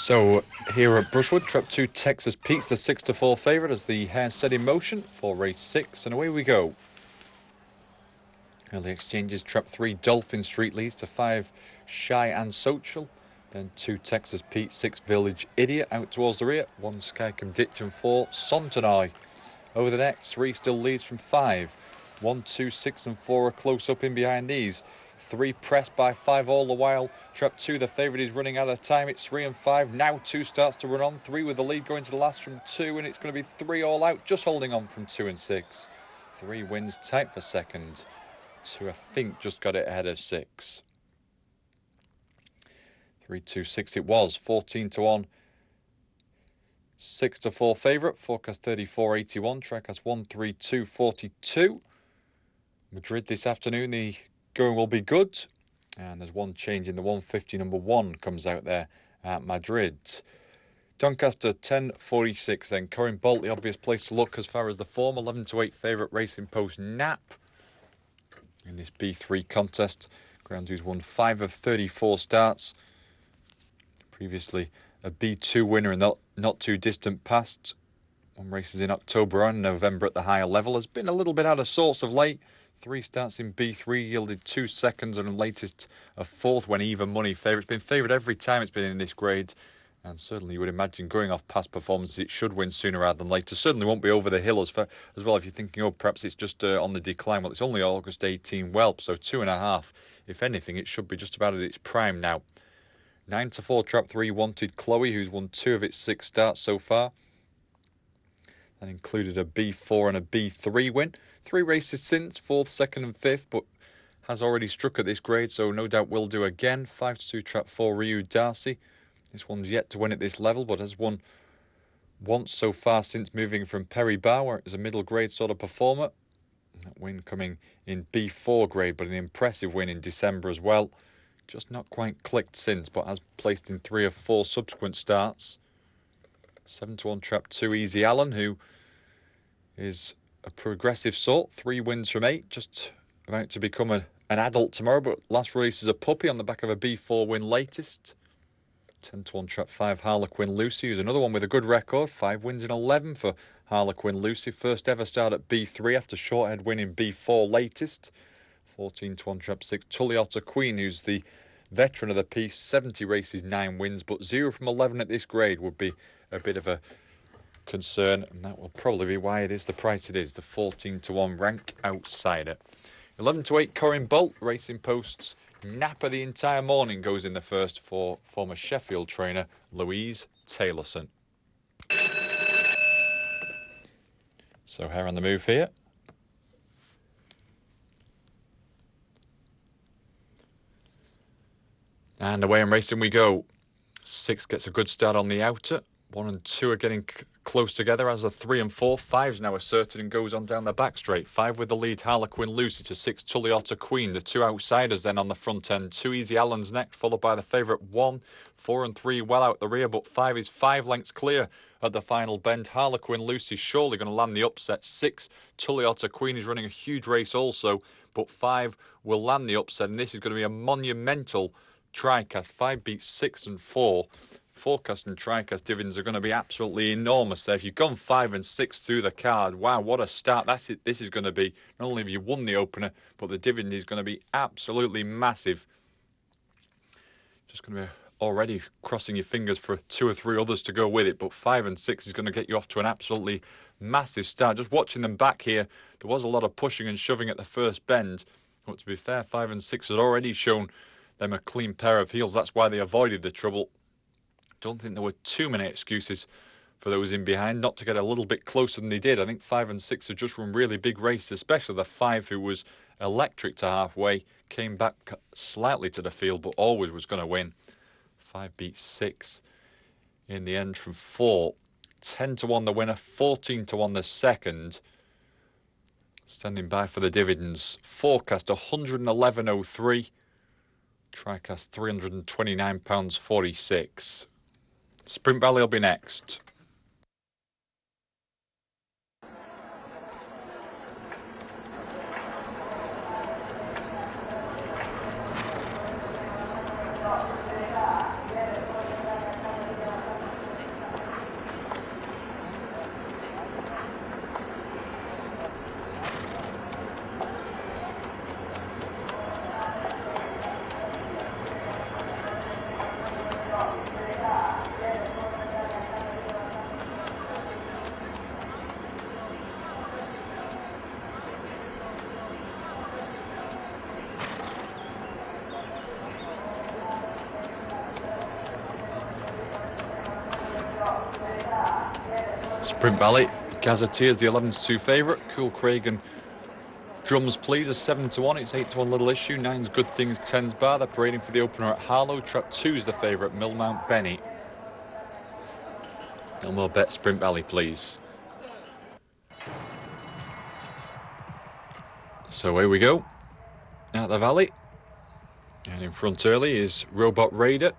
So here at Brushwood, Trap 2 Texas Pete's the 6-4 favourite as the hare set in motion for race 6, and away we go. Early exchanges, Trap 3 Dolphin Street leads to 5 Shy and Social, then 2 Texas Pete, 6 Village Idiot out towards the rear, 1 Skycombe Ditch and 4 Sontanoi. Over the next, 3 still leads from 5. 1, 2, 6 and 4 are close up in behind these. 3 pressed by 5 all the while. Trap 2, the favourite, is running out of time. It's 3 and 5. Now 2 starts to run on. 3 with the lead going to the last from 2. And it's going to be 3 all out, just holding on from 2 and 6. 3 wins tight for second. 2, I think, just got it ahead of 6. 3, 2, 6 it was. 14-1. 6-4 favourite. Forecast 34.81. Trackhouse 132.42. Madrid this afternoon. The going will be good, and there's one change in the 150. Number 1 comes out there at Madrid. Doncaster 10.46. Then Corin Bolt, the obvious place to look as far as the form. 11-8 favourite Racing Post Nap in this B3 contest. Ground who's won 5 of 34 starts. Previously a B2 winner in not too distant past. Won races in October and November at the higher level. Has been a little bit out of sorts of late. 3 starts in B3, yielded 2 seconds and latest a 4th when even money favourite. It's been favoured every time it's been in this grade, and certainly you would imagine going off past performances it should win sooner rather than later. Certainly won't be over the hill as well if you're thinking, oh, perhaps it's just on the decline. Well, it's only August 18 whelp, so 2.5. If anything, it should be just about at its prime now. 9-4 Trap 3 Wanted Chloe, who's won 2 of its 6 starts so far. That included a B4 and a B3 win. 3 races since, 4th, 2nd and 5th, but has already struck at this grade, so no doubt will do again. 5-2 Trap 4 Ryu Darcy. This one's yet to win at this level, but has won once so far since moving from Perry Bar, where it was a middle grade sort of performer. That win coming in B4 grade, but an impressive win in December as well. Just not quite clicked since, but has placed in 3 of 4 subsequent starts. 7-1 Trap 2 Easy Allen, who is a progressive sort. 3 wins from 8, just about to become an adult tomorrow, but last release is a puppy on the back of a B4 win latest. 10-1 Trap 5 Harlequin Lucy, who's another one with a good record. 5 wins in 11 for Harlequin Lucy. First ever start at B3 after shorthead win in B4 latest. 14-1 Trap 6 Tulliota Queen, who's the veteran of the piece. 70 races, 9 wins, but 0 from 11 at this grade would be a bit of a concern, and that will probably be why it is the price it is, the 14-1 rank outsider. 11-8 Corin Bolt, Racing Post's Napper the entire morning goes in the first for former Sheffield trainer Louise Taylorson. So hare on the move here. And away and racing we go. 6 gets a good start on the outer. 1 and 2 are getting close together as are 3 and 4. 5's now asserted and goes on down the back straight. 5 with the lead, Harlequin Lucy to 6, Tulliota Queen. The 2 outsiders then on the front end. 2 Easy Allen's next, followed by the favourite 1. 4 and 3 well out the rear, but 5 is 5 lengths clear at the final bend. Harlequin Lucy surely going to land the upset. 6, Tulliota Queen is running a huge race also, but 5 will land the upset, and this is going to be a monumental TriCast. 5 beats 6 and 4. Forecast and TriCast dividends are going to be absolutely enormous there. If you've gone 5 and 6 through the card, wow, what a start. That's it. This is going to be, not only have you won the opener, but the dividend is going to be absolutely massive. Just going to be already crossing your fingers for 2 or 3 others to go with it, but 5 and 6 is going to get you off to an absolutely massive start. Just watching them back here, there was a lot of pushing and shoving at the first bend, but to be fair, 5 and 6 had already shown them a clean pair of heels. That's why they avoided the trouble. Don't think there were too many excuses for those in behind not to get a little bit closer than they did. I think 5 and 6 have just run really big races, especially the 5 who was electric to halfway, came back slightly to the field, but always was going to win. 5 beat 6 in the end from 4. 10-1 the winner, 14-1 the second. Standing by for the dividends. Forecast 111.03. TriCast £329.46. Sprint Valley will be next. Sprint Valley, Gazetteers, the 11-2 favourite. Cool Craig and Drums Please, a 7-1. It's 8-1 Little Issue. 9's Good Things, 10's Bar. They're parading for the opener at Harlow. Trap 2's the favourite, Millmount Benny. No more bet Sprint Valley, please. So here we go. Out the valley. And in front early is Robot Raider.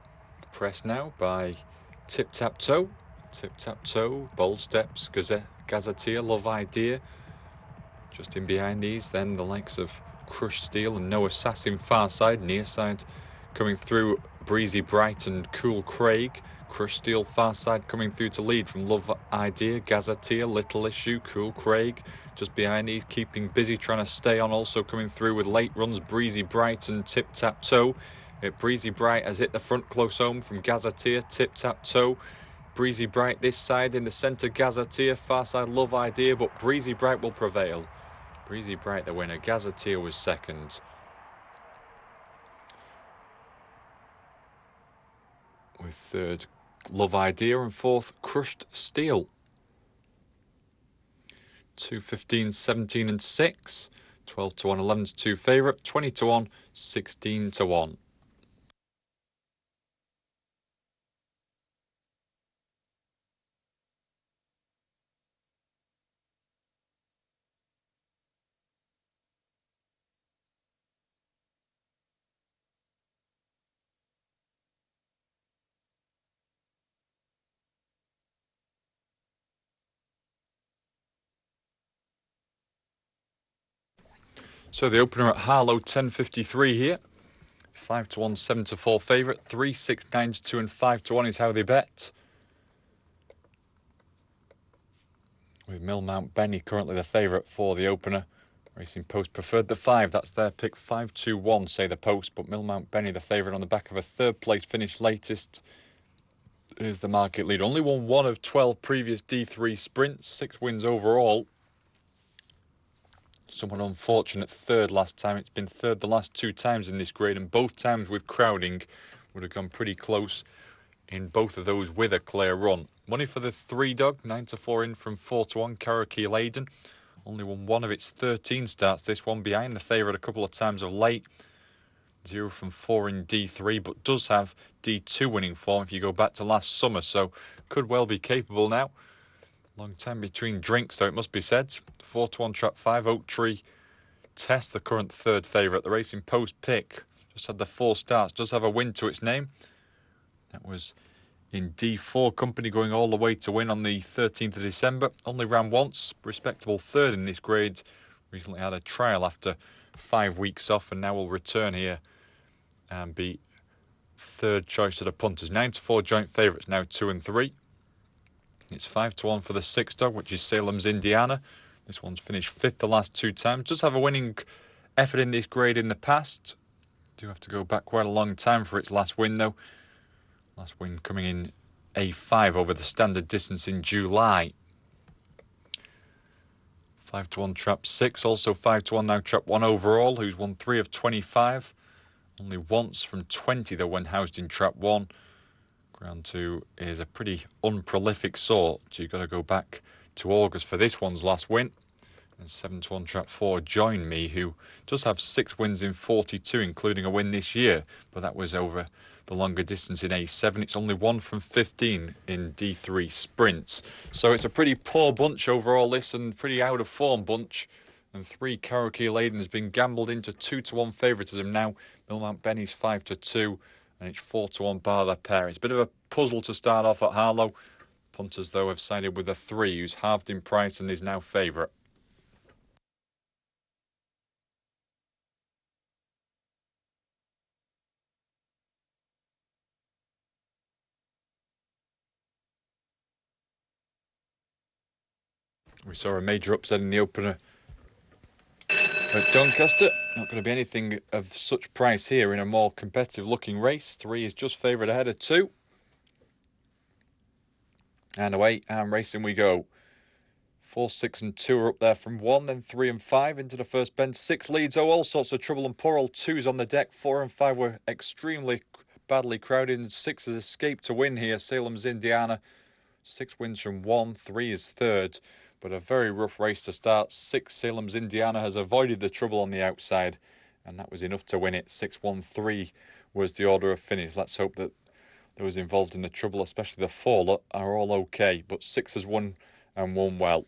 Pressed now by Tip Tap Toe. Tip Tap Toe, Bold Steps, Gazetteer, Love Idea. Just in behind these, then the likes of Crush Steel and No Assassin far side. Near side coming through Breezy Bright and Cool Craig. Crush Steel far side coming through to lead from Love Idea, Gazetteer, Little Issue, Cool Craig. Just behind these, keeping busy, trying to stay on. Also coming through with late runs, Breezy Bright and Tip Tap Toe. Breezy Bright has hit the front close home from Gazetteer, Tip Tap Toe. Breezy Bright this side, in the centre Gazetteer, far side Love Idea, but Breezy Bright will prevail. Breezy Bright the winner, Gazetteer was second. With third Love Idea and fourth Crushed Steel. 2, 15, 17 and 6. 12-1, 11-2 favourite. 20-1, 16-1. So the opener at Harlow, 10.53 here. 5-1, 7-4 favourite. 3, 6, 9-2 and 5-1 is how they bet. With Millmount Benny currently the favourite for the opener. Racing Post preferred the 5. That's their pick. 5-2-1 say the Post, but Millmount Benny the favourite on the back of a third place finish latest. Is the market leader. Only won 1 of 12 previous D3 sprints. 6 wins overall. Someone unfortunate third last time. It's been third the last 2 times in this grade, and both times with crowding. Would have gone pretty close in both of those with a clear run. Money for the 3 dog, 9-4 in from 4-1, Cherokee Laden. Only won 1 of its 13 starts. This one behind the favourite a couple of times of late. 0 from 4 in D3, but does have D2 winning form if you go back to last summer, so could well be capable now. Long time between drinks, though, it must be said. 4-1 trap 5, Oak Tree Test, the current third favourite. The Racing Post pick just had the 4 starts, does have a win to its name. That was in D4 company, going all the way to win on the 13th of December. Only ran once, respectable third in this grade. Recently had a trial after 5 weeks off, and now will return here and be third choice to the punters. 9-4 joint favourites, now 2 and 3. It's 5-1 for the 6 dog, which is Salem's Indiana. This one's finished 5th the last 2 times. Does have a winning effort in this grade in the past. Do have to go back quite a long time for its last win, though. Last win coming in A5 over the standard distance in July. 5-1 trap 6, also 5-1 now trap 1 overall, who's won 3 of 25. Only once from 20 though when housed in trap 1. Ground 2 is a pretty unprolific sort, so you've got to go back to August for this one's last win. And 7-1 trap 4, Join Me, who does have 6 wins in 42, including a win this year, but that was over the longer distance in A7. It's only 1 from 15 in D3 sprints. So it's a pretty poor bunch overall, this, and pretty out of form bunch. And 3 Cherokee Laden has been gambled into 2-1 favouritism now. Millmount Benny's 5-2, and it's 4-1 bar their pair. It's a bit of a puzzle to start off at Harlow. Punters, though, have sided with a 3, who's halved in price and is now favourite. We saw a major upset in the opener at Doncaster. Not going to be anything of such price here in a more competitive looking race. 3 is just favourite ahead of 2. And away and racing we go. 4, 6 and 2 are up there from 1, then 3 and 5 into the first bend. 6 leads, all sorts of trouble and poor old 2's on the deck. 4 and 5 were extremely badly crowded, and 6 has escaped to win here. Salem's Indiana 6 wins from 1, 3 is third, but a very rough race to start. 6 Salem's Indiana has avoided the trouble on the outside, and that was enough to win it. 6-1-3 was the order of finish. Let's hope that those involved in the trouble, especially the 4, are all okay, but 6 has won and won well.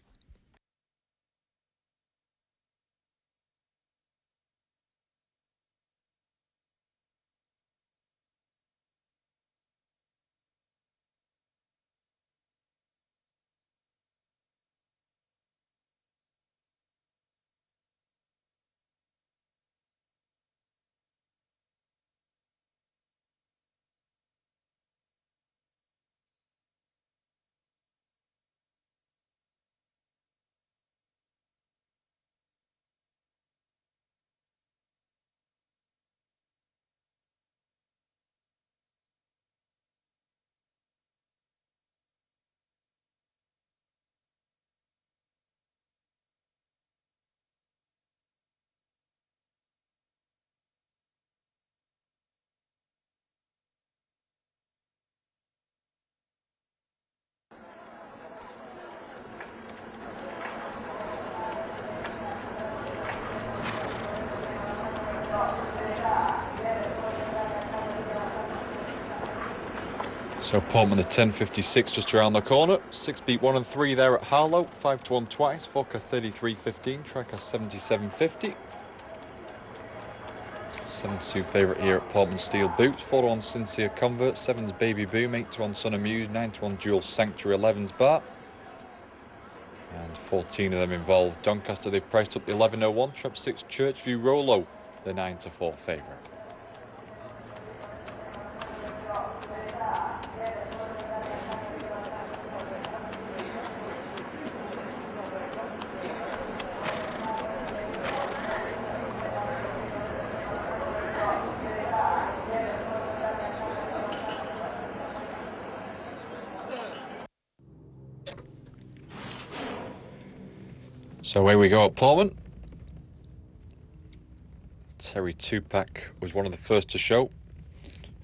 So Portman, the 10.56 just around the corner. 6 beat 1 and 3 there at Harlow. 5-1 twice. Forecast 33.15. Track has 77.50. 7-2 favourite here at Portman Steel Boots. 4-1 Sincere Convert. 7's Baby Boom. 8-1 Son of Muse. 9-1 Dual Sanctuary. 11's Bar. And 14 of them involved. Doncaster, they've priced up the 11.01. Trap 6 Churchview Rolo, the 9-4 favourite. So away we go at Portman. Terry Tupac was one of the first to show.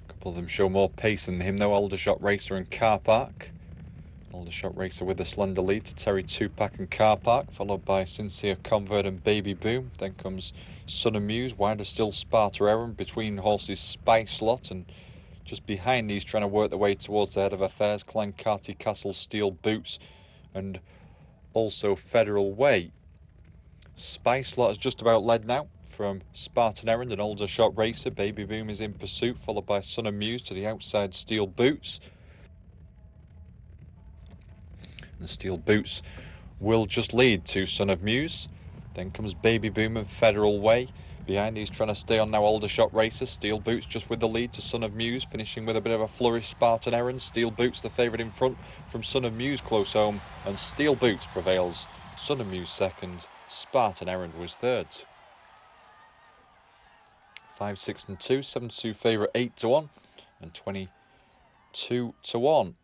A couple of them show more pace than him though. Aldershot Racer and Car Park. Aldershot Racer with a slender lead to Terry Tupac and Car Park, followed by Sincere Convert and Baby Boom. Then comes Son of Muse, wider still Sparta Aaron, between horses Spice Lot, and just behind these trying to work their way towards the head of affairs, Clancarty Castle Steel Boots and also Federal Way. Spice Lot has just about led now from Spartan Errand and Aldershot Racer. Baby Boom is in pursuit, followed by Son of Muse to the outside Steel Boots. The Steel Boots will just lead to Son of Muse. Then comes Baby Boom and Federal Way. Behind these trying to stay on now Aldershot Racer. Steel Boots just with the lead to Son of Muse, finishing with a bit of a flourish Spartan Errand. Steel Boots the favourite in front from Son of Muse close home, and Steel Boots prevails. Son of Muse second, Spartan Errand was third. 5, 6 and 2, 7-2 favourite 8-1 and 22-1.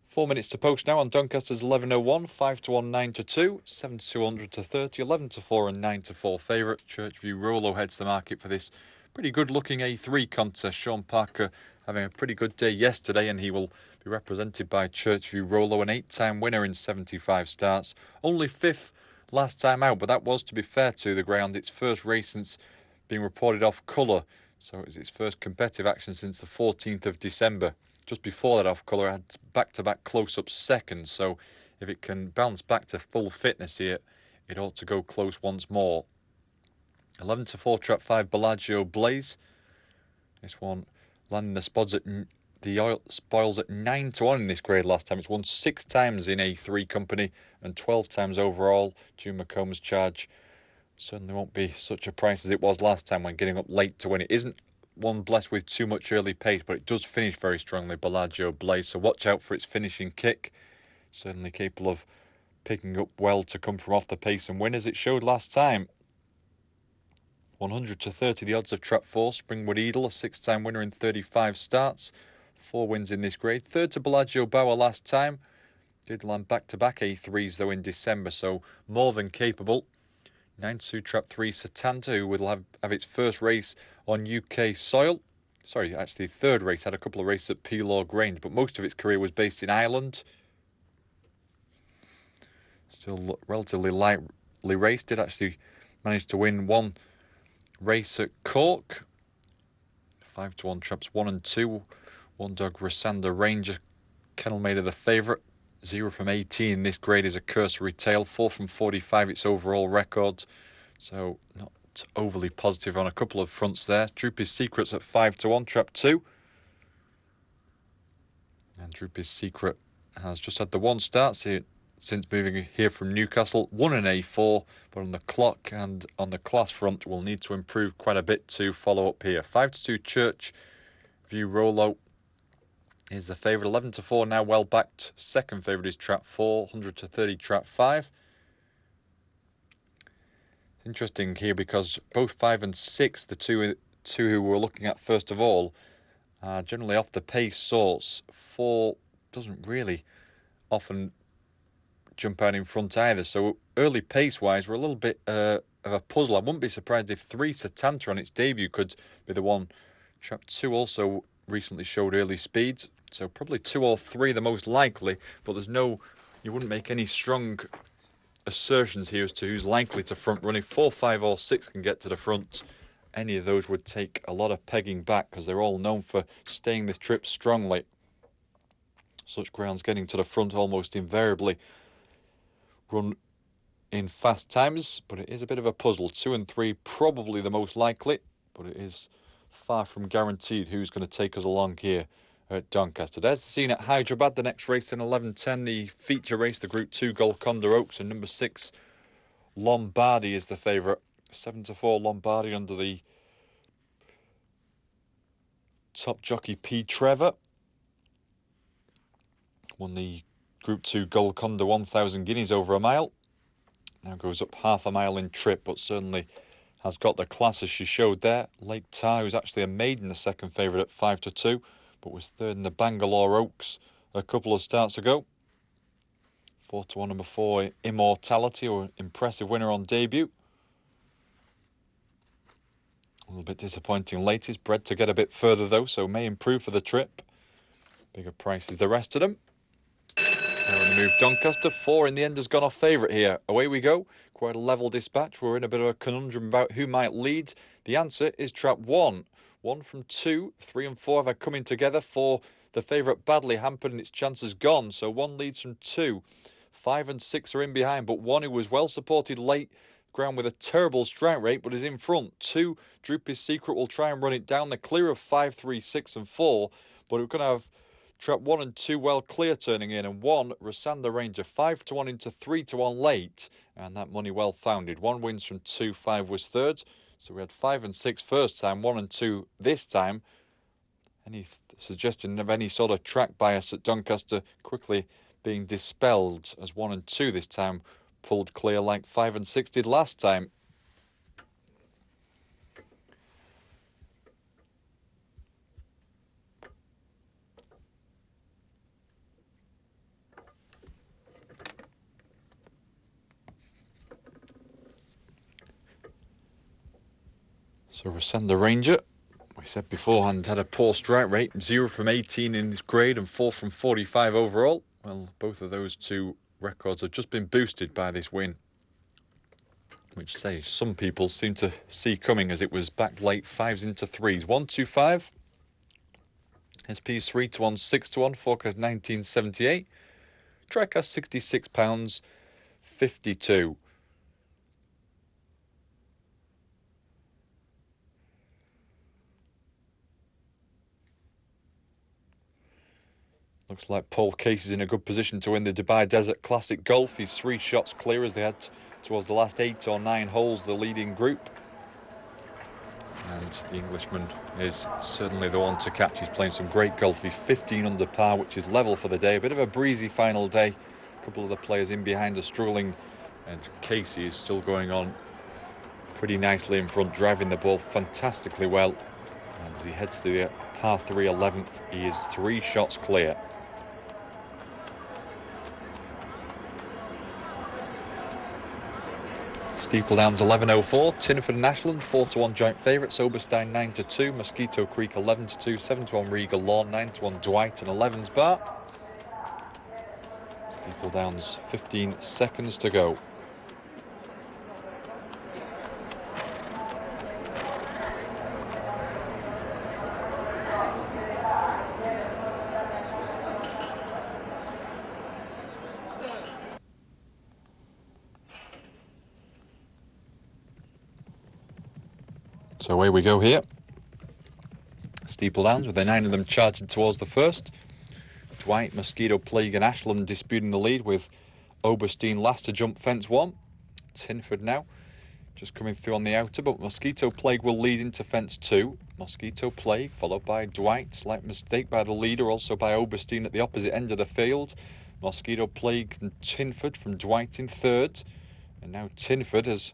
4 minutes to post now on Doncaster's 11.01, 5-1, 9-2, 7-200 to 30, 11-4 and 9-4 favourite. Churchview Rolo heads the market for this pretty good looking A3 contest. Sean Parker having a pretty good day yesterday, and he will be represented by Churchview Rolo, an 8-time winner in 75 starts. Only 5th last time out, but that was, to be fair to the ground, its first race since being reported off colour. So it was its first competitive action since the 14th of December. Just before that off colour, had back-to-back close-up seconds, so if it can bounce back to full fitness here, it ought to go close once more. 11-4 trap 5 Bellagio Blaze. This one landing the spoils at 9-1 in this grade last time. It's won 6 times in A3 company and 12 times overall. June McComb's charge certainly won't be such a price as it was last time when getting up late to win. It isn't one blessed with too much early pace, but it does finish very strongly, Bellagio Blaze, so watch out for its finishing kick. Certainly capable of picking up well to come from off the pace and win, as it showed last time. 100 to 30 the odds of trap 4, Springwood Edel, a 6-time winner in 35 starts. 4 wins in this grade. Third to Bellagio Bauer last time. Did land back-to-back A3s though in December, so more than capable. 9-2 trap 3 Satanta, who will have its first race on UK soil. sorry, actually third race, had a couple of races at Pelaw Grange, but most of its career was based in Ireland. Still relatively lightly raced. Did actually manage to win one race at Cork. 5-1 traps 1 and 2. One dog, Rasander Ranger, kennel made of the favourite. 0 from 18 in this grade is a cursory tail. 4 from 45 its overall record. So not overly positive on a couple of fronts there. Droopy's Secret's at 5-1, trap 2. And Droopy's Secret has just had the one start since moving here from Newcastle. 1 and A4, but on the clock and on the class front will need to improve quite a bit to follow up here. 5-2 Church View Rolo is the favourite. 11-4 now well backed. Second favourite is trap 4. 100-30 trap 5. It's interesting here because both 5 and 6, the two who we're looking at first of all, are generally off the pace sorts. 4 doesn't really often jump out in front either. So early pace-wise, we're a little bit of a puzzle. I wouldn't be surprised if 3 Satanta on its debut could be the one. Trap 2 also recently showed early speeds. So probably 2 or 3 the most likely, but you wouldn't make any strong assertions here as to who's likely to front run. If 4, 5 or 6 can get to the front, any of those would take a lot of pegging back because they're all known for staying the trip strongly. Such grounds getting to the front almost invariably run in fast times, but it is a bit of a puzzle. 2 and 3 probably the most likely, but it is far from guaranteed who's going to take us along here at Doncaster. There's the scene at Hyderabad. The next race in 11-10, the feature race, the Group 2 Golconda Oaks, and number 6 Lombardi is the favourite. 7-4 Lombardi under the top jockey P. Trevor. Won the Group 2 Golconda 1,000 guineas over a mile. Now goes up half a mile in trip, but certainly has got the class as she showed there. Lake Tar, who's actually a maiden, the second favourite at 5-2, but was third in the Bangalore Oaks a couple of starts ago. 4-1 number 4 Immortality, or impressive winner on debut. A little bit disappointing late. Is bred to get a bit further though, so may improve for the trip. Bigger prices the rest of them. Now on the move, Doncaster. 4 in the end has gone off favourite here. Away we go. Quite a level dispatch. We're in a bit of a conundrum about who might lead. The answer is trap 1. 1 from 2. 3 and 4 have coming together. 4, the favourite badly hampered and its chances gone. So 1 leads from 2. 5 and 6 are in behind, but 1 who was well supported late ground with a terrible strike rate but is in front. 2, Droopy's Secret will try and run it down the clear of 5, 3, 6 and 4, but we're going to have trap 1 and 2 well clear turning in, and 1 Rasander Ranger 5-1 into 3-1 late, and that money well founded. 1 wins from 2, 5 was third, so we had 5 and 6 first time, 1 and 2 this time. Any suggestion of any sort of track bias at Doncaster quickly being dispelled, as 1 and 2 this time pulled clear like 5 and 6 did last time. So Rasander Ranger, we said beforehand, had a poor strike rate, 0 from 18 in his grade and 4 from 45 overall. Well, both of those two records have just been boosted by this win, which some people seem to see coming, as it was back late 5s into 3s. 1-2-5. SP's 3-1, 6-1. Forecast 1978. Track has £66.52. Looks like Paul Case is in a good position to win the Dubai Desert Classic Golf. He's 3 shots clear as they head towards the last 8 or 9 holes, the leading group. And the Englishman is certainly the one to catch. He's playing some great golf. He's 15 under par, which is level for the day. A bit of a breezy final day. A couple of the players in behind are struggling, and Casey is still going on pretty nicely in front, driving the ball fantastically well. And as he heads to the par 3 11th, he is 3 shots clear. Steepledowns 11.04, Tinford and Ashland 4-1 joint favourites, Oberstein 9-2, Mosquito Creek 11-2, 7-1 Regal Lawn, 9-1 Dwight and 11's Bar. Steepledowns 15 seconds to go. So away we go here. Steepledowns with the 9 of them charging towards the first. Dwight, Mosquito Plague and Ashland disputing the lead, with Oberstein last to jump fence 1. Tinford now just coming through on the outer, but Mosquito Plague will lead into fence 2. Mosquito Plague followed by Dwight. Slight mistake by the leader, also by Oberstein at the opposite end of the field. Mosquito Plague and Tinford from Dwight in third. And now Tinford has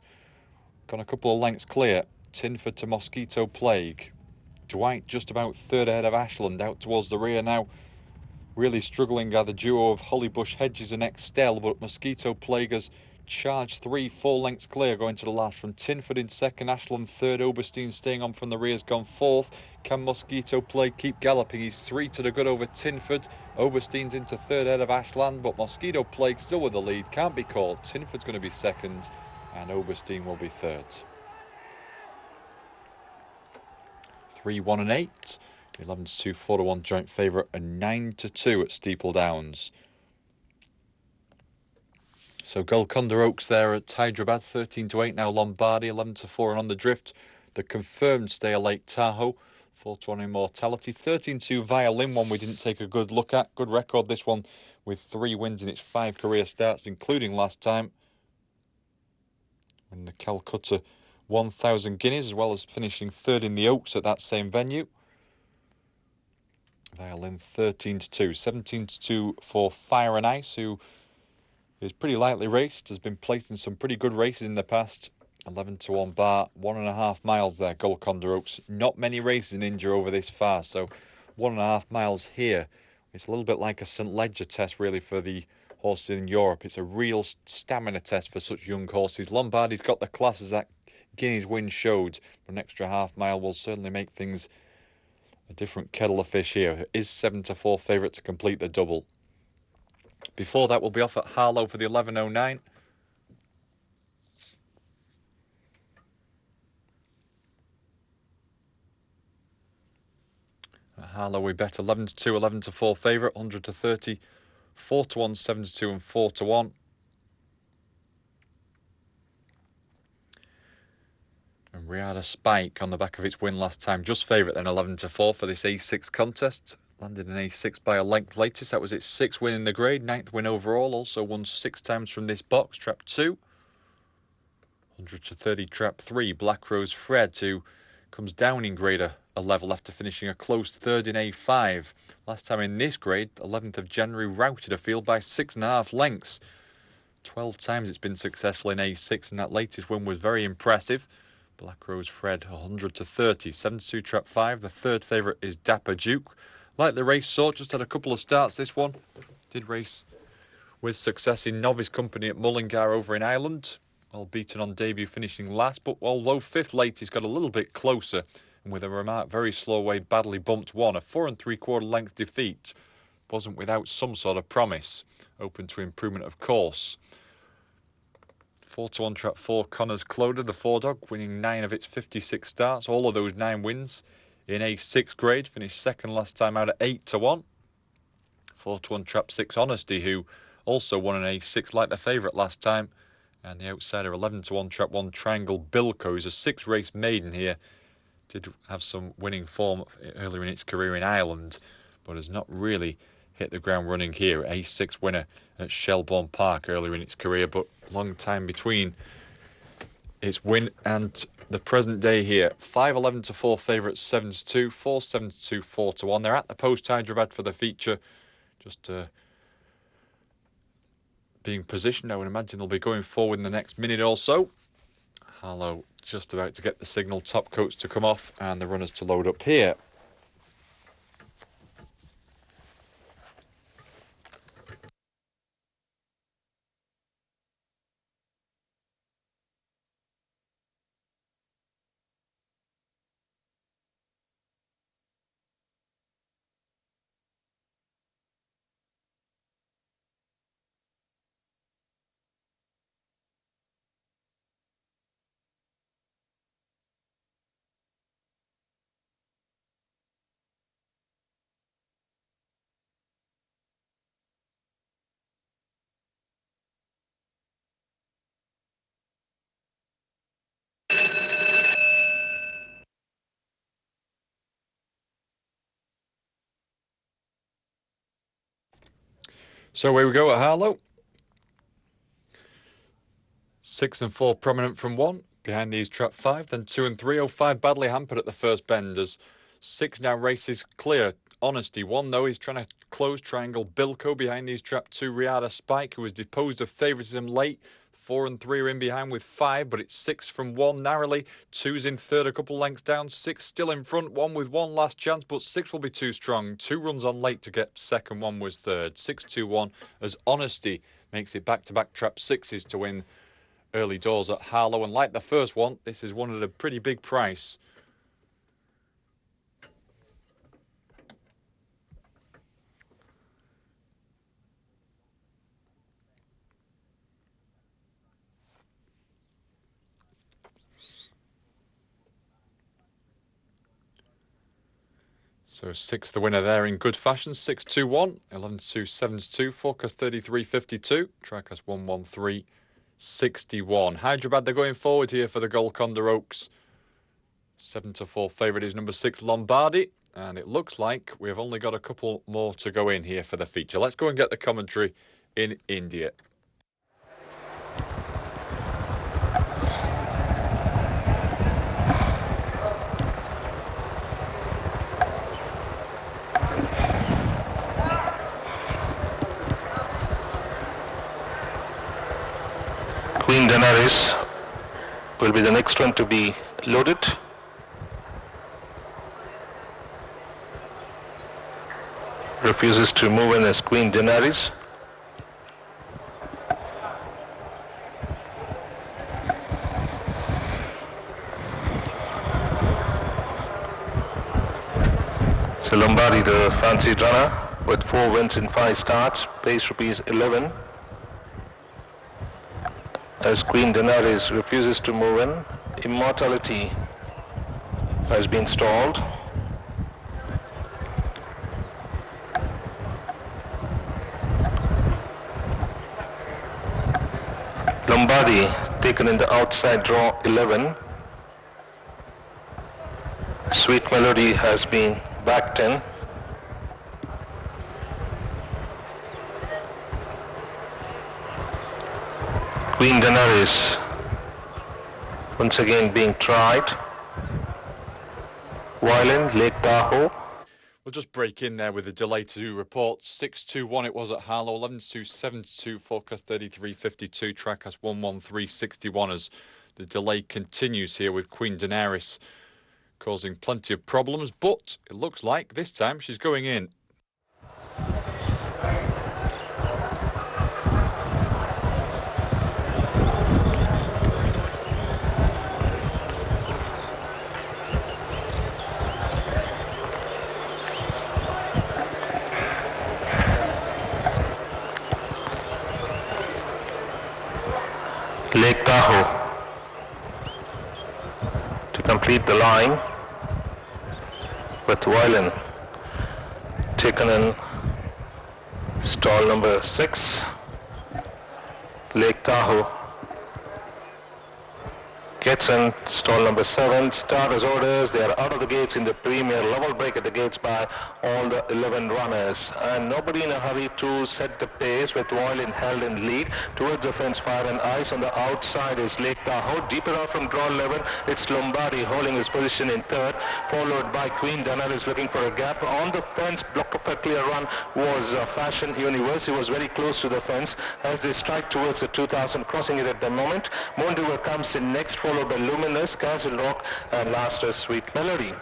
gone a couple of lengths clear. Tinford to Mosquito Plague. Dwight just about third ahead of Ashland, out towards the rear now. Really struggling are the duo of Hollybush Hedges and Excel, but Mosquito Plague has charged 3-4 lengths clear going to the last. From Tinford in second, Ashland third, Oberstein staying on from the rear has gone fourth. Can Mosquito Plague keep galloping? He's 3 to the good over Tinford. Oberstein's into third ahead of Ashland, but Mosquito Plague still with the lead, can't be caught. Tinford's going to be second and Oberstein will be third. 3, 1 and 8. 11-2, 4-1 joint favourite, and 9-2 at Steepledowns. So Golconda Oaks there at Hyderabad, 13-8 now Lombardy, 11-4 and on the drift. The confirmed stay of Lake Tahoe, 4-1 Immortality. 13-2 Violin, one we didn't take a good look at. Good record this one with 3 wins in its 5 career starts, including last time when the Calcutta 1,000 guineas, as well as finishing third in the Oaks at that same venue. Violin 13-2, 17-2 for Fire and Ice, who is pretty lightly raced, has been placed in some pretty good races in the past. 11-1 Bar, 1.5 miles there, Golconda Oaks. Not many races in India over this far, so 1.5 miles here. It's a little bit like a St. Ledger test, really, for the horses in Europe. It's a real stamina test for such young horses. Lombardy's got the class, as that Guineas win showed, but an extra half mile will certainly make things a different kettle of fish here. It is 7-4 favourite to complete the double. Before that, we'll be off at Harlow for the 11.09. At Harlow we bet 11-2, 11-4 favourite, 100-30, 4-1, 7-2 and 4-1. And Riada Spike on the back of its win last time, just favourite then, 11-4 for this A6 contest. Landed an A6 by a length latest. That was its 6th win in the grade, 9th win overall. Also won 6 times from this box. Trap 2. 100-30 trap 3. Black Rose Fred, who comes down in grade a level after finishing a close third in A5. Last time in this grade, 11th of January, routed a field by 6.5 lengths. 12 times it's been successful in A6, and that latest win was very impressive. Black Rose Fred, 100-30. 7-2 trap 5. The third favourite is Dapper Duke. Like the race saw, just had a couple of starts this one. Did race with success in novice company at Mullingar over in Ireland. Well beaten on debut, finishing last, but although 5th late, he's got a little bit closer. And with a very slow way, badly bumped one. A 4 3/4 length defeat wasn't without some sort of promise. Open to improvement, of course. 4-1 trap 4, Connors Cloder, the 4-dog, winning 9 of its 56 starts. All of those 9 wins in A6 grade, finished second last time out at 8-1. 4-1 trap 6, Honesty, who also won an A6 like the favourite last time. And the outsider, 11-1 trap 1, Triangle Bilko, who's a 6-race maiden here. Did have some winning form earlier in its career in Ireland, but has not really hit the ground running here. A6 winner at Shelbourne Park earlier in its career, but long time between its win and the present day here. 5-11-4 favourites, 7-2, 4-7-2, 4-1. They're at the post Hyderabad for the feature, just being positioned. I would imagine they'll be going forward in the next minute or so. Harlow just about to get the signal, top coats to come off and the runners to load up here. So away we go at Harlow. 6 and 4 prominent from 1. Behind these trap 5, then 2 and 3. 05 badly hampered at the first bend as 6 now races clear. Honesty 1 though, he's trying to close triangle. Bilko behind these trap 2. Riada Spike, who was deposed of favouritism late. 4 and 3 are in behind with 5, but it's 6 from 1 narrowly. 2's in third, a couple lengths down. 6 still in front, 1 with one last chance, but 6 will be too strong. 2 runs on late to get second, 1 was third. 6-2-1 as Honesty makes it back-to-back trap 6s to win early doors at Harlow. And like the first one, this is one at a pretty big price. So 6 the winner there in good fashion. 6-2-1, 11-2, 7-2, forecast 33.52, track has 113.61. Hyderabad, they're going forward here for the Golconda Oaks. 7-4 favourite is number 6 Lombardi, and it looks like we have only got a couple more to go in here for the feature. Let's go and get the commentary in India. Queen Daenerys will be the next one to be loaded. Refuses to move in as Queen Daenerys. So Lombardi, the fancied runner, with 4 wins in 5 starts, pays ₹11. As Queen Daenerys refuses to move in, Immortality has been stalled. Lombardi taken in the outside draw 11. Sweet Melody has been backed in. Queen Daenerys once again being tried. Violin, Lake Tahoe. We'll just break in there with a delay to report. 6-2-1 it was at Harlow, 11-2, 7-2, forecast 33.52, track has 113.61 as the delay continues here with Queen Daenerys causing plenty of problems, but it looks like this time she's going in. Lake Tahoe to complete the line with Violin taken in stall number 6. Lake Tahoe gets in stall number 7. Starters orders, they are out of the gates in the premier level break at the gates by all the 11 runners, and nobody in a hurry to set the pace with Violin held in lead towards the fence. Fire and Ice on the outside is Lake Tahoe. Deeper out from draw 11, it's Lombardi holding his position in third, followed by Queen Daenerys looking for a gap. On the fence, block of a clear run was Fashion Universe. He was very close to the fence as they strike towards the 2000, crossing it at the moment. Moonriver comes in next, followed by Luminous, Castle Rock, and last is Sweet Melody.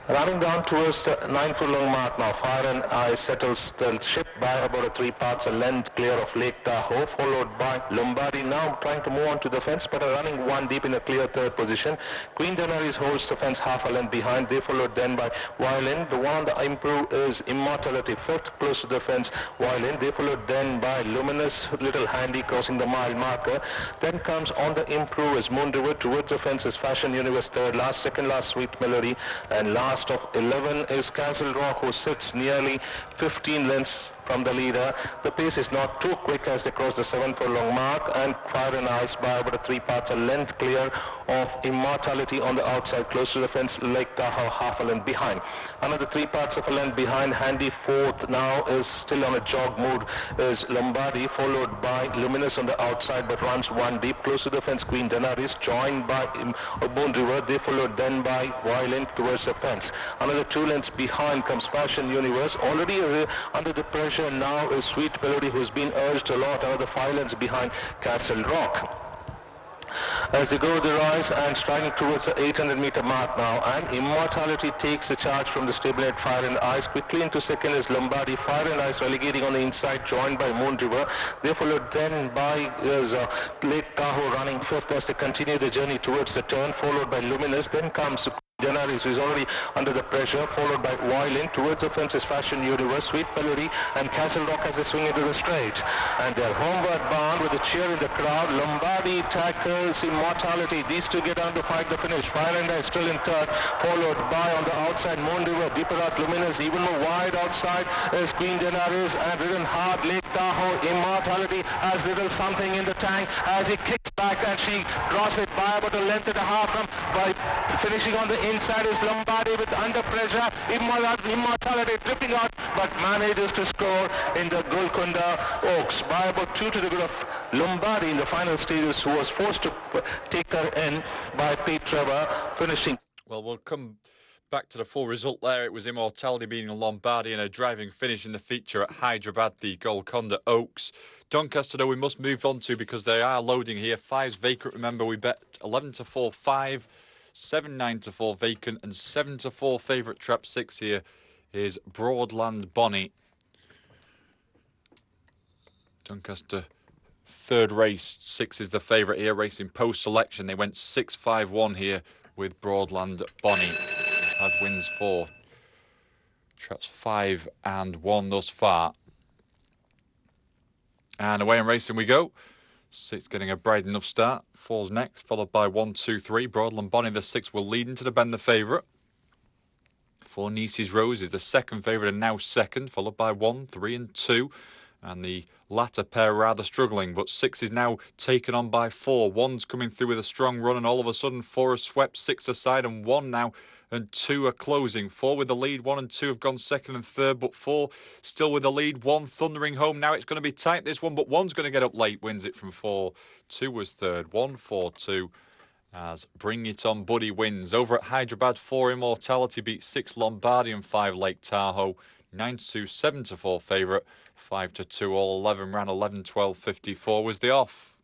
Running down towards the 9 furlong mark now, Fire and Ice settles the ship by about a 3 parts a length clear of Lake Tahoe, followed by Lombardi now trying to move on to the fence, but running 1 deep in a clear third position. Queen Daenerys holds the fence half a length behind. They followed then by Violin. The one on the improve is Immortality, 5th close to the fence. Violin. They followed then by Luminous, little handy crossing the mile marker. Then comes on the improve is Moonriver. Towards the fence is Fashion Universe, third last, second last Sweet Melody, and last of 11 is Castle Rock, who sits nearly 15 lengths from the leader. The pace is not too quick as they cross the 7 furlong mark, and Fire and Ice by about 3 parts a length clear of Immortality on the outside, close to the fence. Lake Tahoe half a length behind. Another 3 parts of a length behind. Handy fourth now is still on a jog mood is Lombardi, followed by Luminous on the outside but runs 1 deep, close to the fence. Queen Daenerys joined by Moon River. They followed then by Violent towards the fence. Another 2 lengths behind comes Fashion Universe. Already under the pressure now is Sweet Melody, who's been urged a lot. Another 5 lengths behind Castle Rock. As they go the rise and striding towards the 800-meter mark now, and Immortality takes the charge from the stablemate Fire and Ice. Quickly into second is Lombardi. Fire and Ice relegating on the inside, joined by Moon River. They followed then by Lake Tahoe running fifth as they continue the journey towards the turn, followed by Luminous. Then comes Daenerys, who is already under the pressure, followed by Violent. Towards the fence is Fashion Universe, Sweet Melody, and Castle Rock as they swing into the straight. And they're homeward bound with a cheer in the crowd. Lombardi tackles Immortality. These two get on to fight the finish. Fire and Ice still in third, followed by on the outside Moon River, deeper out Luminous. Even more wide outside is Queen Daenerys, and ridden hard Lake Tahoe. Immortality has little something in the tank as he kicks back, and she draws it by about a length and a half from by finishing on the inside is Lombardi with under pressure. Immortality drifting out, but manages to score in the Golconda Oaks by about 2 to the good of Lombardi in the final stages, who was forced to take her in by Pete Trevor, finishing. Well, we'll come back to the full result there. It was Immortality beating Lombardi in a driving finish in the feature at Hyderabad, the Golconda Oaks. Doncaster, though, we must move on to because they are loading here. 5's vacant, remember, we bet 11 to 4, 5. 7-9 to 4 vacant, and 7 to 4 favourite. Trap 6 here is Broadland Bonnie. Doncaster third race, 6 is the favourite here, racing post selection. They went 6-5-1 here with Broadland Bonnie. Had wins for traps 5 and 1 thus far. And away and racing we go. 6 getting a bright enough start. 4's next, followed by 1, 2, 3. Broadland Bonnie, the 6, will lead into the bend, the favourite. 4 Nieces Rose is the second favourite and now second, followed by 1, 3 and 2. And the latter pair rather struggling, but 6 is now taken on by 4. 1's coming through with a strong run, and all of a sudden 4 has swept 6 aside, and 1 now and 2 are closing. 4 with the lead, 1 and 2 have gone second and third, but 4 still with the lead. 1 thundering home. Now it's going to be tight, this one, but 1's going to get up late, wins it from 4. 2 was third. 1, 4, 2 as Bring It On Buddy wins. Over at Hyderabad, 4 Immortality beat 6 Lombardi and 5 Lake Tahoe. 9 to 2, 7 to 4 favourite. 5 to 2, all 11 ran 11, 12, 54 was the off.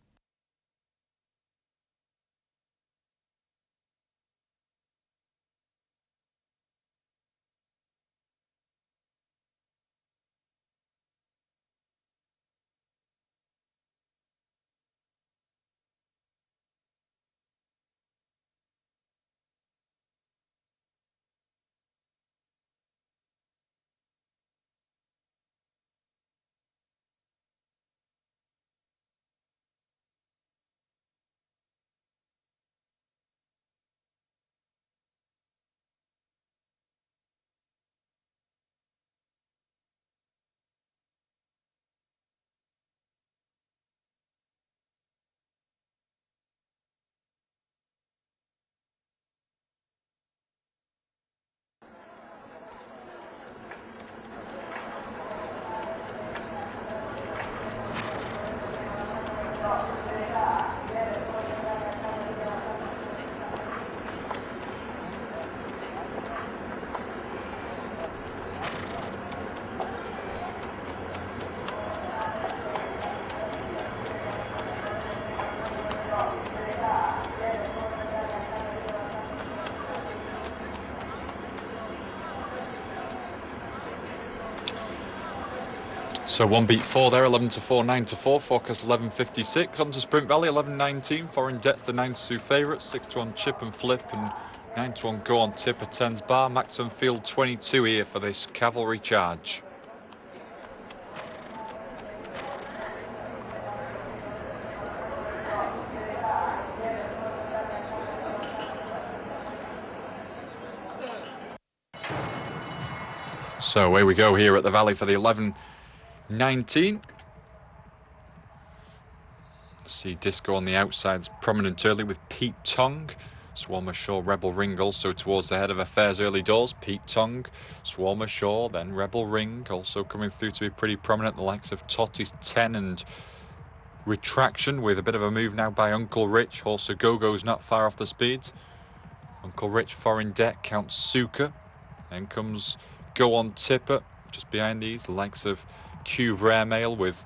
So 1 beat 4 there, 11 to 4, 9 to 4, forecast 11.56. On to Sprint Valley, 11.19. Foreign Debts, the 9 to 2 favourite, 6 to 1 Chip and Flip, and 9 to 1 Go on Tip at 10's bar. Maximum field 22 here for this cavalry charge. So away we go here at the Valley for the 11 19. See Disco on the outsides prominent early with Pete Tong. Swarmer Shaw, Rebel Ring also towards the head of affairs early doors. Pete Tong, Swarmer Shaw, then Rebel Ring also coming through to be pretty prominent. The likes of Totti's 10 and Retraction with a bit of a move now by Uncle Rich. Horse Go-Go's not far off the speed. Uncle Rich, Foreign Debt, Count Suka. Then comes Go On Tipper just behind these. The likes of Cube Rare Mail with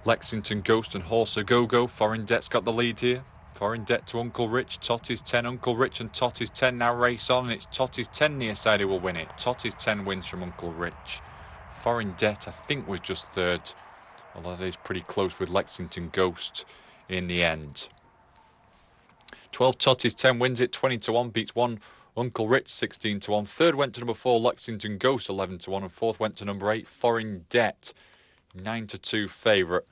Lexington Ghost and Horse Go-Go. Foreign Debt's got the lead here. Foreign Debt to Uncle Rich. Totti's 10. Uncle Rich and Totti's 10 now race on. And it's Totti's 10 near side who will win it. Totti's 10 wins from Uncle Rich. Foreign Debt, I think, was just third. Although it is pretty close with Lexington Ghost in the end. 12 Totti's 10 wins it. 20-1 beats 1 Uncle Rich 16-1. Third went to number 4 Lexington Ghost 11-1. And fourth went to number 8 Foreign Debt 9-2 favourite.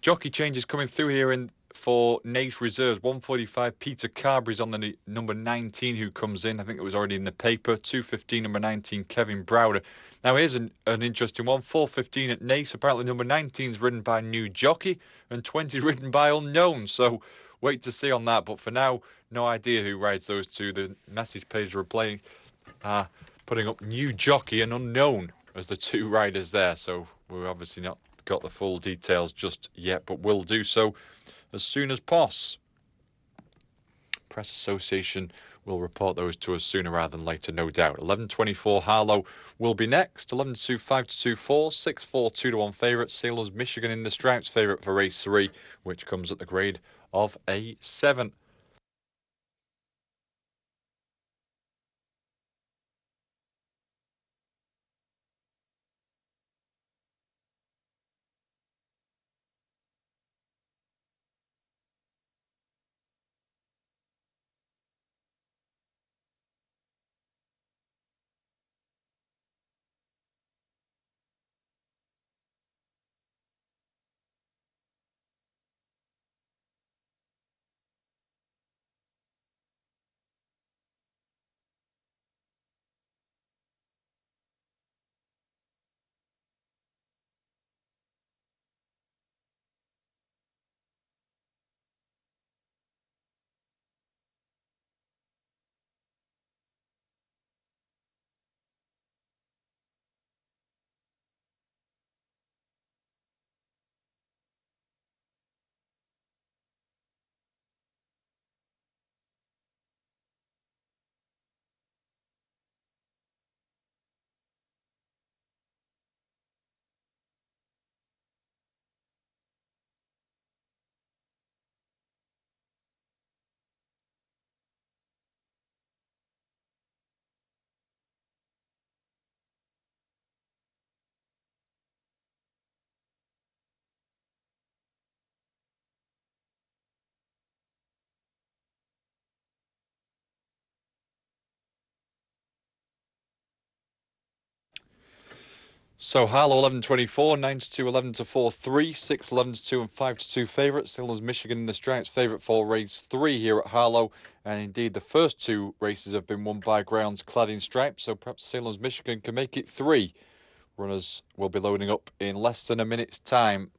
Jockey changes coming through here for Nace Reserves. 145 Peter Carberry's on the number 19 who comes in. I think it was already in the paper. 215 number 19 Kevin Browder. Now here's an interesting one. 415 at Nace. Apparently number 19 is ridden by New Jockey and 20 is ridden by Unknown. So wait to see on that. But for now, no idea who rides those two. The message page are putting up New Jockey and Unknown as the two riders there. So we're obviously not got the full details just yet, but we'll do so as soon as possible. Press Association will report those to us sooner rather than later, no doubt. 11:24 Harlow will be next. 11-2, 5-2, 4, 6-4, 2-1 favourite. Sailors Michigan in the Stripes favourite for race 3, which comes at the grade of a 7. So Harlow 11-24, 9-2, 11-4, 3, 6, 11-2 and 5-2 favourite. Sailors Michigan in the Stripes favourite for race 3 here at Harlow. And indeed the first 2 races have been won by grounds clad in stripes, so perhaps Sailors Michigan can make it 3. Runners will be loading up in less than a minute's time.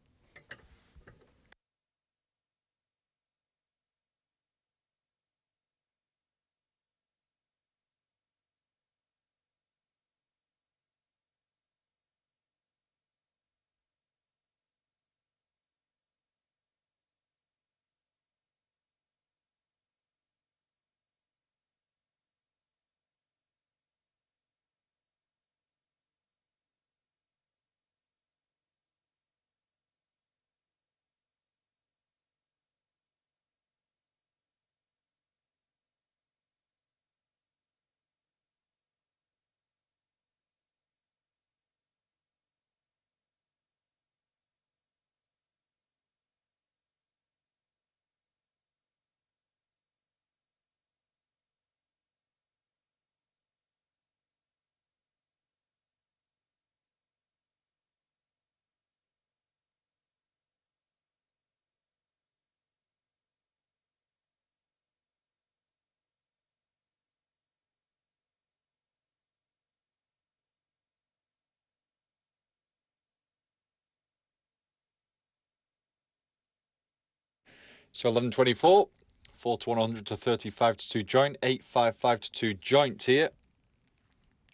So 11.24, 4 to 100 to 35 to 2 joint, 8.55 to 2 joint here.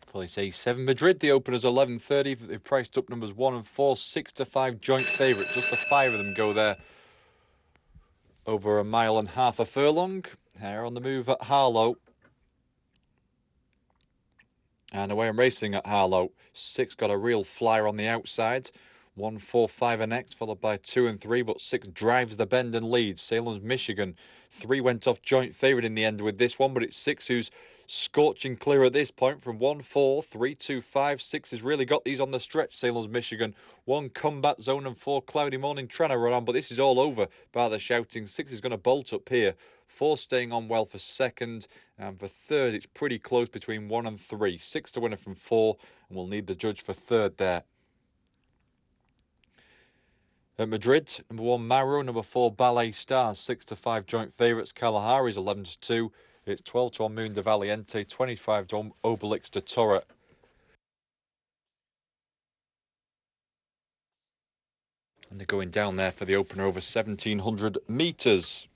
Police A7 Madrid, the openers 11.30. They've priced up numbers 1 and 4, 6 to 5 joint favourite. Just the 5 of them go there over 1.5 miles a furlong. Here on the move at Harlow. And away I'm racing at Harlow. 6 got a real flyer on the outside. 1, 4, 5 are next, followed by 2 and 3, but 6 drives the bend and leads. Salem's Michigan. 3 went off joint favourite in the end with this one, but it's 6 who's scorching clear at this point from 1, 4, 3, 2, 5. 6 has really got these on the stretch, Salem's Michigan. 1 combat zone and 4 cloudy morning trying to run on, but this is all over by the shouting. 6 is going to bolt up here. 4 staying on well for second, and for third it's pretty close between 1 and 3. 6 to winner from 4, and we'll need the judge for third there. At Madrid, number 1 Maro, number 4 Ballet Stars, 6 to 5 joint favourites. Kalahari's 11 to 2. It's 12 to 1 Moon de Valiente, 25 to 1 Obelix de Torre. And they're going down there for the opener over 1,700 metres.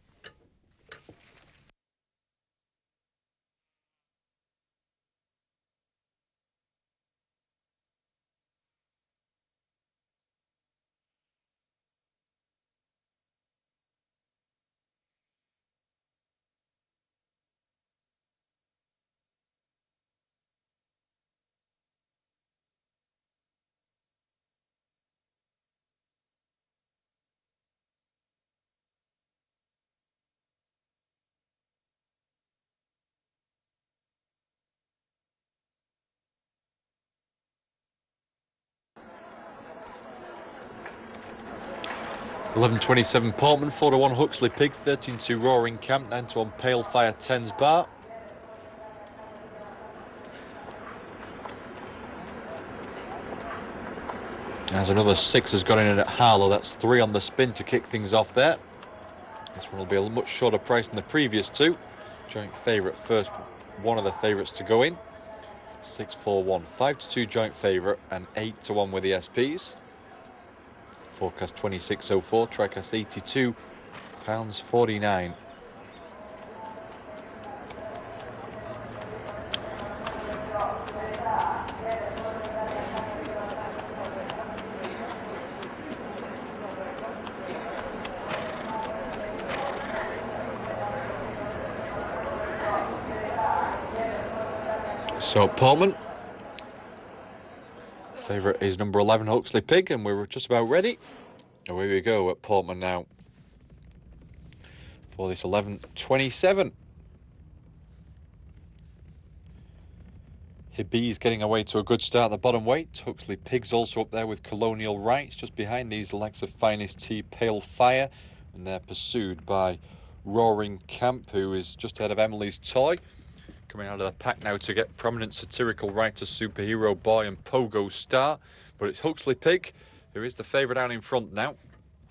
$11.27 Portman, 4 to 1 Huxley Pig, 13 to Roaring Camp, 9 to 1 Pale Fire, 10's Bar. As another 6 has got in at Harlow, that's 3 on the spin to kick things off there. This one will be a much shorter price than the previous 2. Joint favourite first, one of the favourites to go in. 6, 4, 1, 5 to 2 joint favourite, and 8 to 1 with the SPs. Forecast 26.04, TriCast £82.49. So Portman, favourite is number 11 Huxley Pig, and we're just about ready. Away we go at Portman now for this 11.27. Hibby's getting away to a good start at the bottom weight. Huxley Pig's also up there with Colonial Rights, just behind these the likes of Finest Tea, Pale Fire, and they're pursued by Roaring Camp, who is just ahead of Emily's Toy. Coming out of the pack now to get prominent Satirical Writer, Superhero Boy and Pogo Star. But it's Huxley Pig who is the favourite out in front now.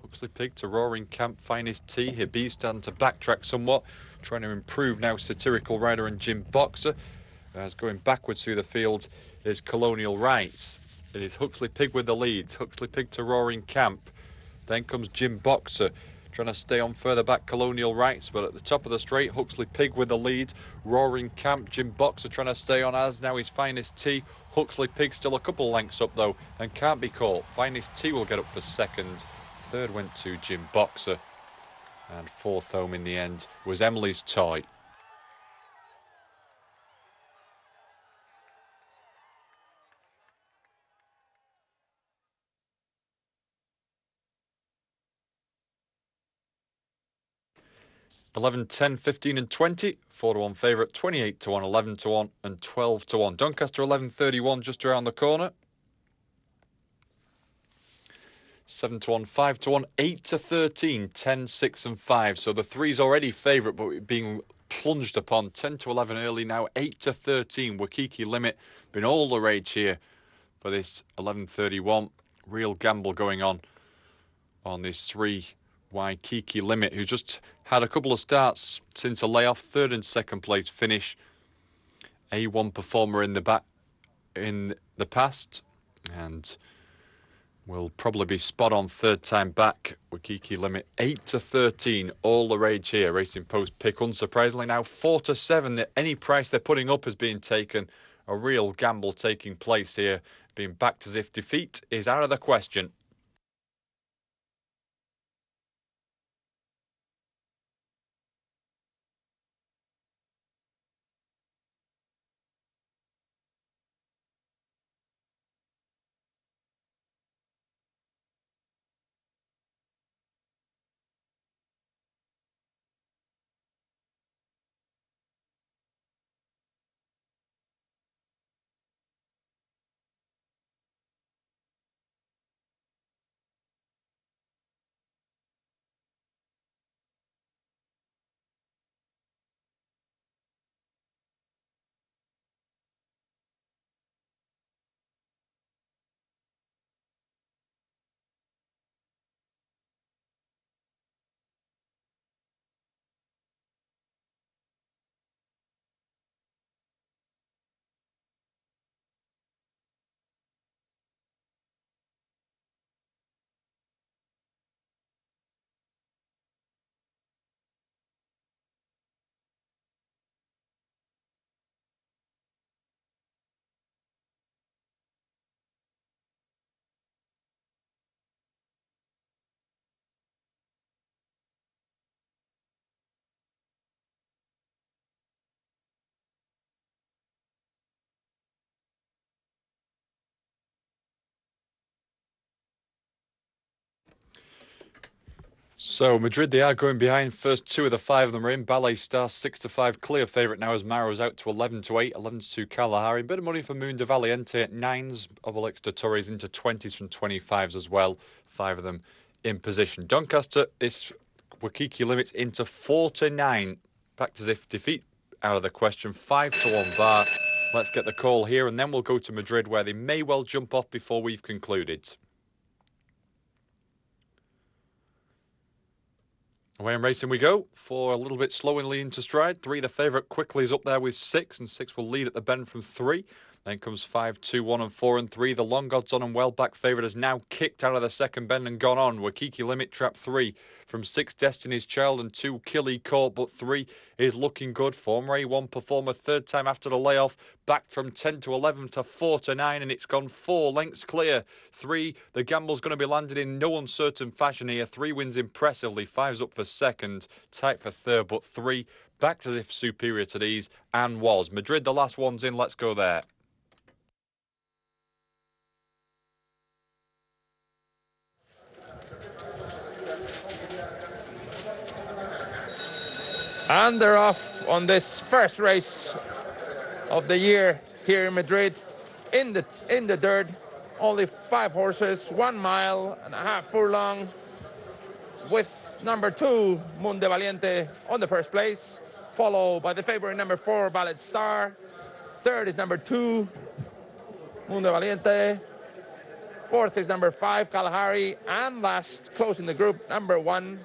Huxley Pig to Roaring Camp, Finest Tea. Hibby's starting to backtrack somewhat, trying to improve now Satirical Rider and Jim Boxer. As going backwards through the field is Colonial Rights. It is Huxley Pig with the lead. Huxley Pig to Roaring Camp. Then comes Jim Boxer, trying to stay on further back Colonial Rights, but at the top of the straight, Huxley Pig with the lead. Roaring Camp, Jim Boxer trying to stay on as now his Finest Tea. Huxley Pig still a couple lengths up though and can't be caught. Finest Tea will get up for second. Third went to Jim Boxer. And fourth home in the end was Emily's Toy. $11, $10, $15 and $20. 4 to 1 favourite, 28 to 1, 11 to 1 and 12 to 1. Doncaster 11.31 just around the corner. 7 to 1, 5 to 1, 8 to 13, 10, 6 and 5. So the 3's already favourite, but being plunged upon. 10 to 11 early now, 8 to 13. Wakiki Limit, been all the rage here for this 11.31. Real gamble going on this 3 Waikiki Limit, who just had a couple of starts since a layoff. Third and second place finish. A1 performer in the past, and will probably be spot on third time back. We're Wakiki limit 8-13, all the rage here. Racing Post pick, unsurprisingly, now 4-7. That any price they're putting up is being taken. A real gamble taking place here, being backed as if defeat is out of the question. So Madrid, they are going behind. First two of the five of them are in. Ballet Star 6-5, clear favourite now as Maro's out to 11-8, 11-2 Kalahari. Bit of money for Moon de Valiente at 9s. Obelix de Torres into 20s from 25s as well. Five of them in position. Doncaster is Wakiki limits into 4-9. Backed as if defeat out of the question. 5-1 bar. Let's get the call here and then we'll go to Madrid where they may well jump off before we've concluded. Away and racing we go. Four a little bit slowly into stride. Three, the favourite, quickly is up there with six, and six will lead at the bend from three. Then comes 5, 2, 1 and 4 and 3. The long odds on and well back favourite has now kicked out of the second bend and gone on. Wakiki limit trap 3 from 6 Destiny's Child and 2 Killy Court, but 3 is looking good. Form Ray 1 performer third time after the layoff, back from 10 to 11 to 4 to 9, and it's gone 4 lengths clear. 3, the gamble's going to be landed in no uncertain fashion here. 3 wins impressively, 5's up for second, tight for third, but 3 backed as if superior to these and was. Madrid, the last one's in, let's go there. And they're off on this first race of the year here in Madrid in the dirt. Only 5 horses, 1 mile and a half furlong, with number 2 Moon de Valiente on the first place, followed by the favorite number 4 Ballet Star. Third is number 2 Moon de Valiente. Fourth is number 5 Kalahari, and last, closing the group, number 1,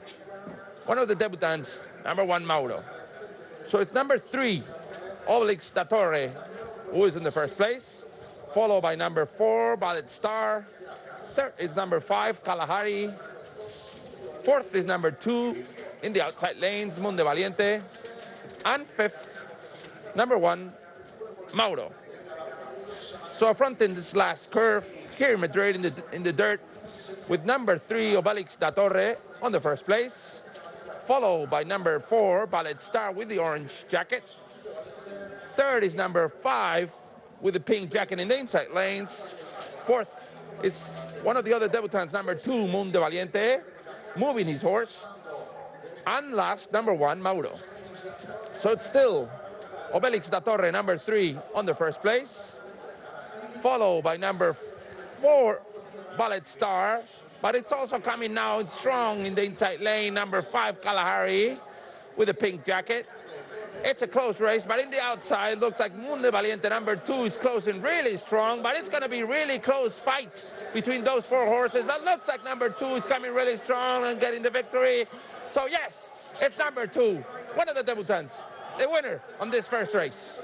one of the debutants, number 1 Mauro. So it's number 3 Obelix da Torre who is in the first place, followed by number 4 Ballet Star. Third is number 5 Kalahari. Fourth is number 2 in the outside lanes, Moon de Valiente. And fifth, number 1 Mauro. So front in this last curve here in Madrid in the dirt, with number 3 Obelix da Torre on the first place, followed by number 4 Ballet Star with the orange jacket. Third is number 5 with the pink jacket in the inside lanes. Fourth is one of the other debutants, number 2 Moon de Valiente, moving his horse. And last, number 1 Mauro. So it's still Obelix da Torre, number 3, on the first place, followed by number 4 Ballet Star, but it's also coming now strong in the inside lane, number 5 Kalahari with a pink jacket. It's a close race, but in the outside, looks like Moon de Valiente, number 2, is closing really strong, but it's going to be really close fight between those 4 horses. But looks like number 2 is coming really strong and getting the victory. So yes, it's number 2, one of the debutants, the winner on this first race.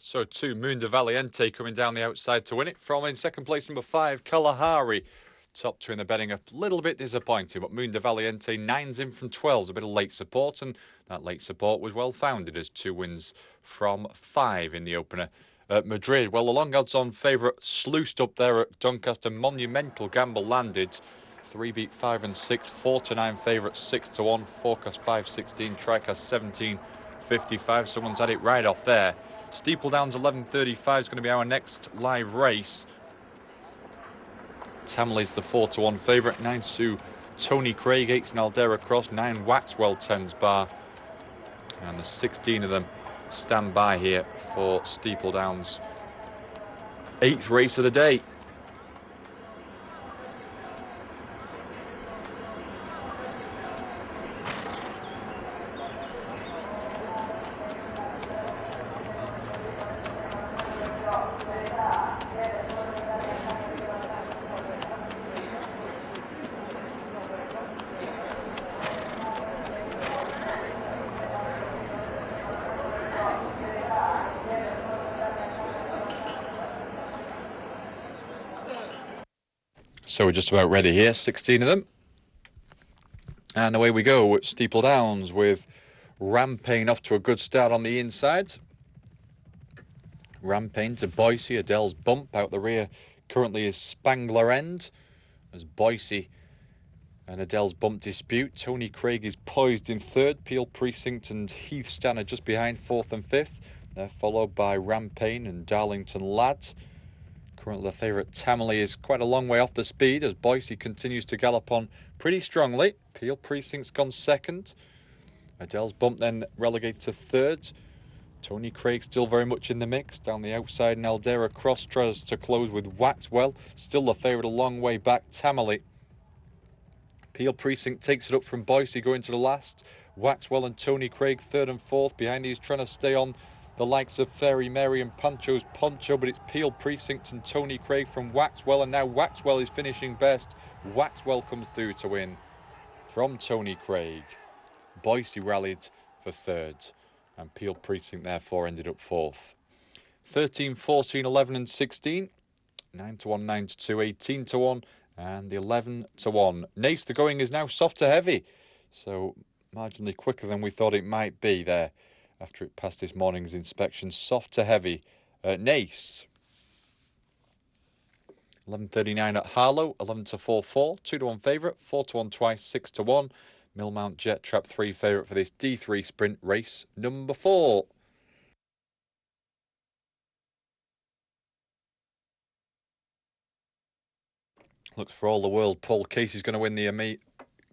So 2, Moon de Valiente coming down the outside to win it. From in second place, number 5, Kalahari. Top two in the betting a little bit disappointing, but Mundo Valiente 9's in from 12's, a bit of late support, and that late support was well founded as 2 wins from 5 in the opener at Madrid. Well, the long odds on favourite sluiced up there at Doncaster. Monumental gamble landed. 3 beat 5 and 6, 4-9 favourite 6-1, forecast 5.16, TriCast 17.55. Someone's had it right off there. Steeple Downs 11.35 is going to be our next live race. Tamley's the 4-1 favourite. 9-2 Tony Craig, 8 Aldera Cross, 9 Waxwell 10's bar. And the 16 of them stand by here for Steeple Downs' 8th race of the day. So we're just about ready here, 16 of them. And away we go at Steeple Downs with Rampain off to a good start on the inside. Rampain to Boise, Adele's Bump out the rear currently is Spangler End. As Boise and Adele's Bump dispute, Tony Craig is poised in 3rd, Peel Precinct and Heath Stanner just behind 4th and 5th. They're followed by Rampain and Darlington Lad. Currently the favourite Tamley is quite a long way off the speed as Boise continues to gallop on pretty strongly. Peel Precinct's gone 2nd. Adele's Bump then relegated to 3rd. Tony Craig still very much in the mix. Down the outside, and Aldera Cross tries to close with Waxwell. Still the favourite a long way back, Tamley. Peel Precinct takes it up from Boise going to the last. Waxwell and Tony Craig 3rd and 4th. Behind these trying to stay on the likes of Fairy Mary and Pancho's Poncho, but it's Peel Precinct and Tony Craig from Waxwell, and now Waxwell is finishing best. Waxwell comes through to win from Tony Craig. Boise rallied for 3rd, and Peel Precinct therefore ended up 4th. 13, 14, 11 and 16. 9-1, 9-2, 18-1, and the 11-1. Nace, the going is now soft to heavy, so marginally quicker than we thought it might be there. After it passed this morning's inspection, soft to heavy at Nace. 11.39 at Harlow, 11-4, 4, 2-1 favourite, 4-1 twice, 6-1. Millmount Jet Trap 3 favourite for this D3 sprint race number 4. Looks for all the world Paul Casey's going to win the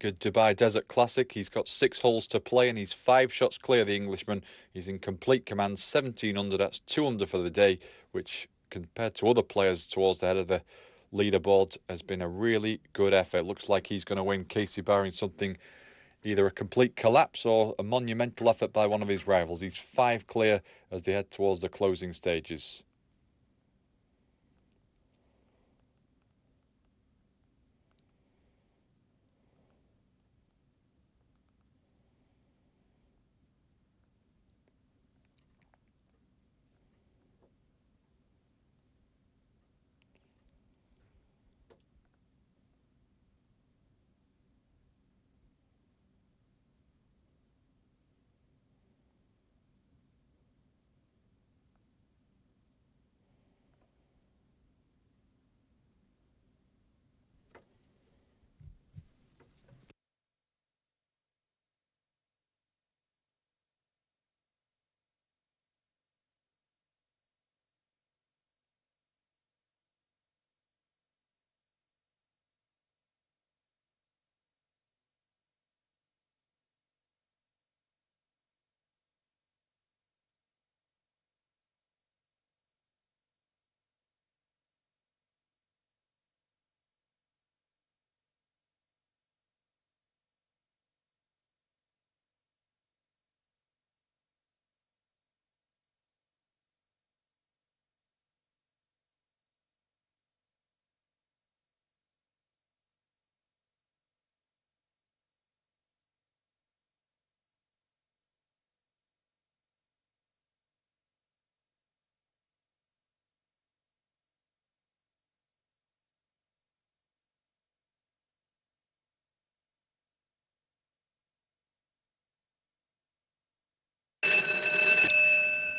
Dubai Desert Classic. He's got 6 holes to play and he's 5 shots clear, the Englishman. He's in complete command, 17 under. That's 2 under for the day, which compared to other players towards the head of the leaderboard has been a really good effort. Looks like he's going to win, Casey, barring something, either a complete collapse or a monumental effort by one of his rivals. He's 5 clear as they head towards the closing stages.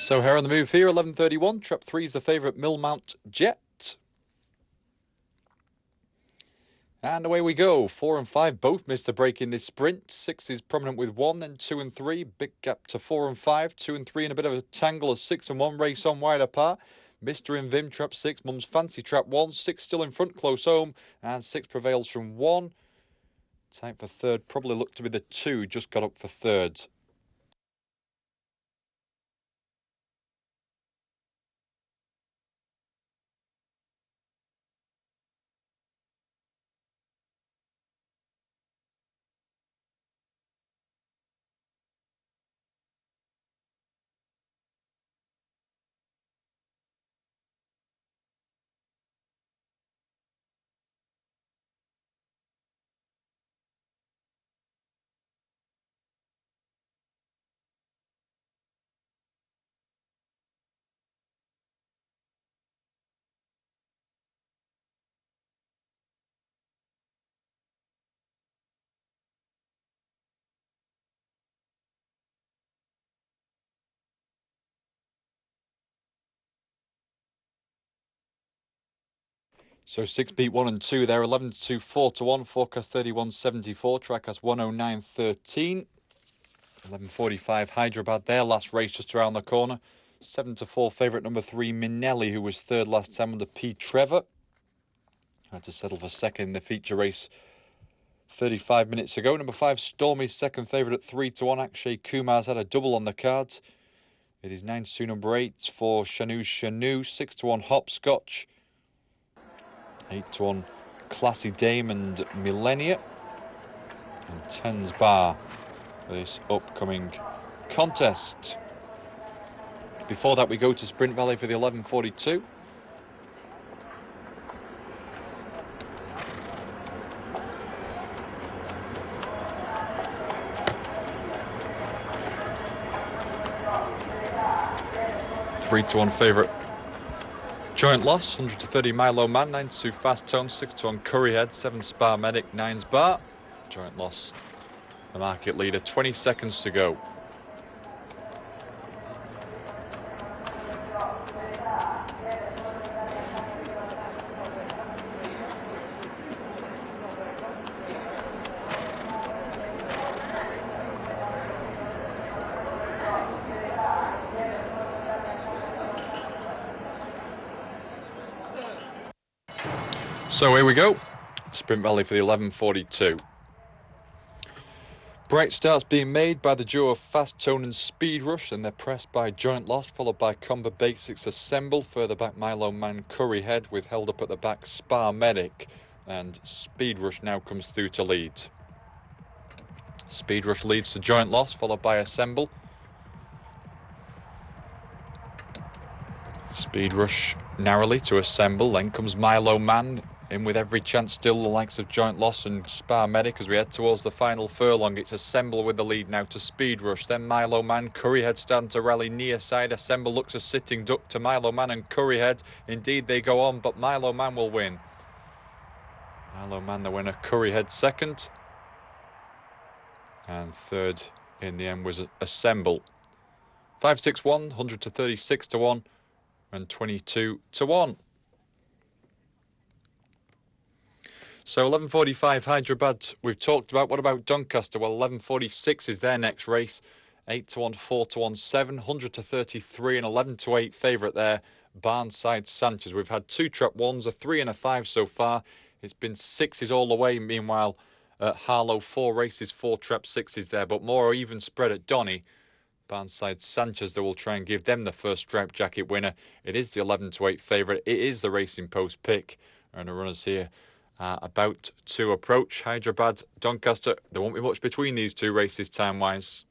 So here on the move here, 11:31. Trap 3 is the favourite Millmount Jet. And away we go. 4 and 5 both missed a break in this sprint. 6 is prominent with 1, then 2 and 3. Big gap to 4 and 5. 2 and 3 in a bit of a tangle of 6 and 1. Race on wide apart. Mr. and Vim trap 6. Mum's Fancy trap 1. 6 still in front, close home. And 6 prevails from 1. Tight for third. Probably looked to be the 2. Just got up for third. So 6 beat 1 and 2 there. 11 to 2, 4 to 1. Forecast 31.74. Track has 109.13. 11:45 Hyderabad there. Last race just around the corner. 7 to 4 favourite number 3 Minelli, who was third last time under P. Trevor. Had to settle for second in the feature race 35 minutes ago. Number 5 Stormy, second favourite at 3 to 1. Akshay Kumar's had a double on the cards. It is 9 to number 8 for Shanu. 6 to 1 Hopscotch. 8 to 1 Classy Dame and Millenia. And 10's Bar for this upcoming contest. Before that, we go to Sprint Valley for the 11:42. Three to 1 favourite Joint Loss, 100 to 30 Milo Man, 9 to 2 Fast Tone, 6 to 1 Curryhead, 7 Spa Medic, 9's Bar. Joint Loss, the market leader, 20 seconds to go. So here we go, Sprint Valley for the 11:42. Bright starts being made by the duo of Fast Tone and Speed Rush, and they're pressed by Joint Loss, followed by Combo Basics Assemble. Further back, Milo Man Curryhead, with held up at the back Spa Medic, and Speed Rush now comes through to lead. Speed Rush leads to Joint Loss, followed by Assemble. Speed Rush narrowly to Assemble, then comes Milo Man, in with every chance still, the likes of Joint Loss and Spa Medic as we head towards the final furlong. It's Assemble with the lead now to Speed Rush, then Milo Man. Curryhead starting to rally near side. Assemble looks a sitting duck to Milo Man and Curryhead. Indeed they go on, but Milo Man will win. Milo Man the winner, Curryhead second. And third in the end was Assemble. 5-6-1, 100 to 36 to 1 and 22 to 1. So 11:45 Hyderabad we've talked about. What about Doncaster? Well, 11:46 is their next race. 8 to 1, 4 to 1, 7, 100 to 33 and 11 to 8 favourite there. Barnside Sanchez. We've had 2 trap 1s, a 3 and a 5 so far. It's been 6s all the way. Meanwhile, at Harlow, 4 races, 4 trap 6s there. But more even spread at Donny. Barnside Sanchez, that will try and give them the first striped jacket winner. It is the 11 to 8 favourite. It is the Racing Post pick. And the runners here about to approach. Hyderabad, Doncaster. There won't be much between these two races time-wise.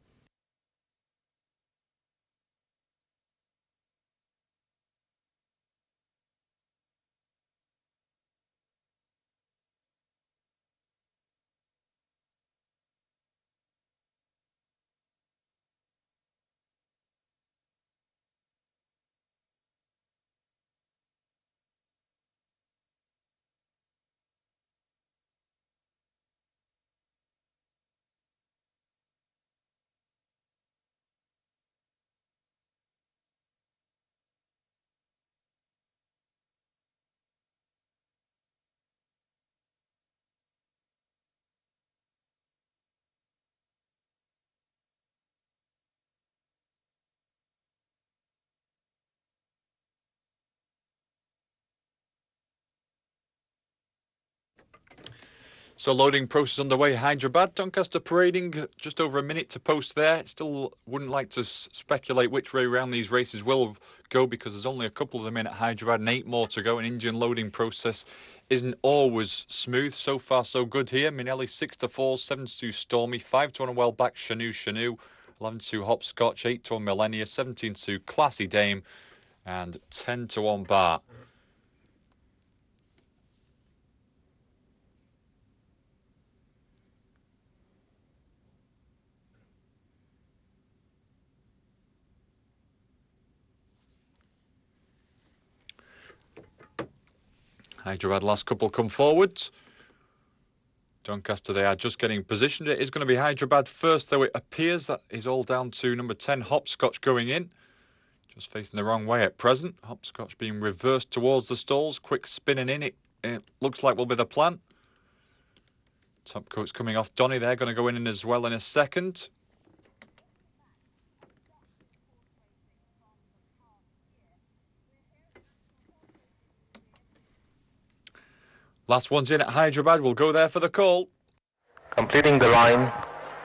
So loading process underway. Hyderabad, Doncaster parading just over a minute to post there. Still wouldn't like to speculate which way around these races will go because there's only a couple of them in at Hyderabad and 8 more to go. An engine loading process isn't always smooth. So far so good here. Minelli 6-4, 7-2 Stormy, 5-1 well back Shanu, 11-2 Hopscotch, 8-1 Millennia, 17-2 Classy Dame and 10-1 Bar. Hyderabad last couple come forward. Doncaster, they are just getting positioned. It is going to be Hyderabad first, though it appears that is all down to number 10, Hopscotch, going in. Just facing the wrong way at present. Hopscotch being reversed towards the stalls. Quick spinning in. It looks like will be the plan. Top coat's coming off Donny. They're going to go in as well in a second. Last one's in at Hyderabad. We'll go there for the call. Completing the line,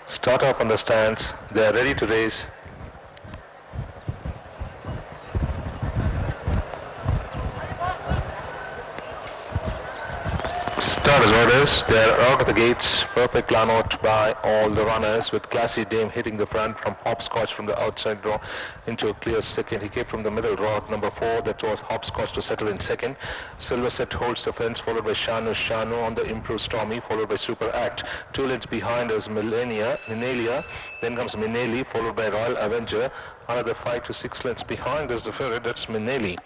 start up on the stands, they are ready to race. Starters orders, they are out of the gates, perfect line out by all the runners with Classy Dame hitting the front from Hopscotch from the outside draw into a clear second. He came from the middle draw, number 4, that was Hopscotch to settle in second. Silver Set holds the fence, followed by Shanu on the improved Stormy, followed by Super Act. 2 lengths behind is Minalia, then comes Minelli, followed by Royal Avenger. Another 5 to 6 lengths behind is the favorite, that's Minelli.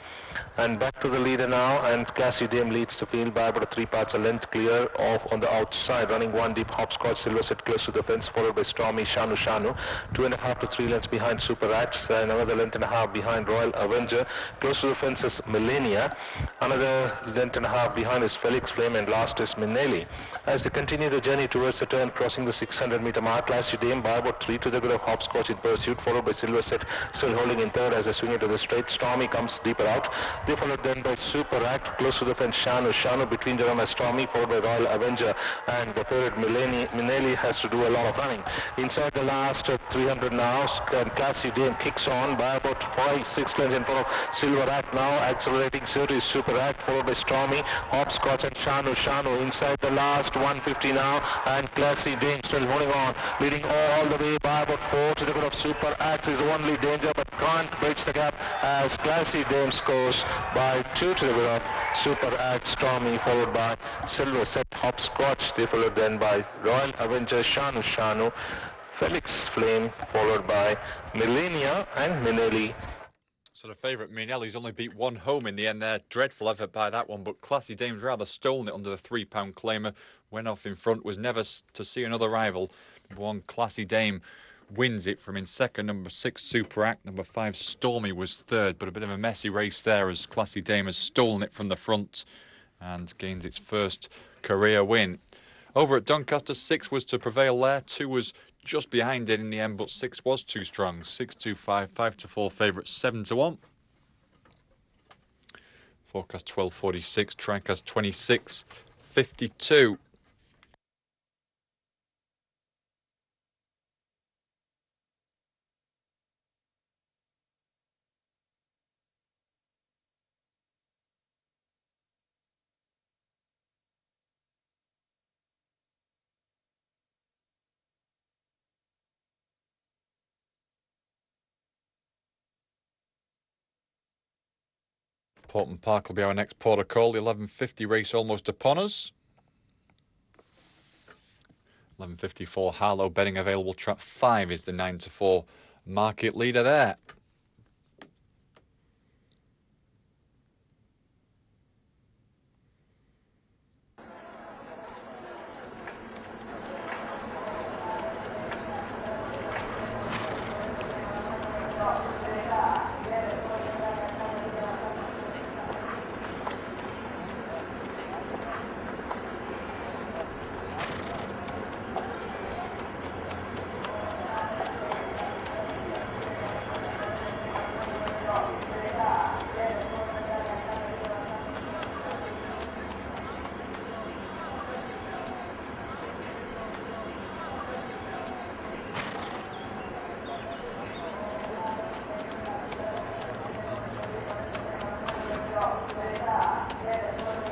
And back to the leader now, and Classy Dame leads the field by about 3 parts a length clear off on the outside. Running 1 deep, Hopscotch, Silver Set close to the fence, followed by Stormy, Shanu. 2.5 to 3 lengths behind Super Acts, and another length and a half behind Royal Avenger. Close to the fence is Millennia. Another length and a half behind is Felix Flame, and last is Minelli. As they continue the journey towards the turn, crossing the 600-meter mark, Classy Dame by about 3 to the good of Hopscotch in pursuit, followed by Silver Set still holding in third as they swing into the straight. Stormy comes deeper out. They followed then by Super Act, close to the fence Shanu between the runner Stormy, followed by Royal Avenger, and the favorite Minelli has to do a lot of running. Inside the last 300 now, Classy Dame kicks on by about 5-6 lengths in front of Silver Act now, accelerating so is Super Act, followed by Stormy, Hopscotch and Shanu inside the last 150 now, and Classy Dame still holding on, leading all the way by about 4 to the good of Super Act is the only danger, but can't bridge the gap as Classy Dame scores by 2 to the good of Super Act, Stormy, followed by Silver Set, Hopscotch. They followed then by Royal Avenger, Shanu, Felix Flame, followed by Millennia and Minelli. So the favourite Minelli's only beat 1 home in the end there. Dreadful effort by that one, but Classy Dame's rather stolen it under the £3 claimer. Went off in front, was never to see another rival. Number 1 Classy Dame wins it from in second. Number 6 Super Act, number 5 Stormy was third, but a bit of a messy race there as Classy Dame has stolen it from the front and gains its first career win. Over at Doncaster, 6 was to prevail there, 2 was just behind it in the end, but 6 was too strong. 6-2, 5-4 favourite, 7-1. Forecast 12:46, Tricast 26:52. Portman Park will be our next port of call. The 11:50 race almost upon us. 11:54 Harlow betting available. Trap 5 is the 9-4 market leader there.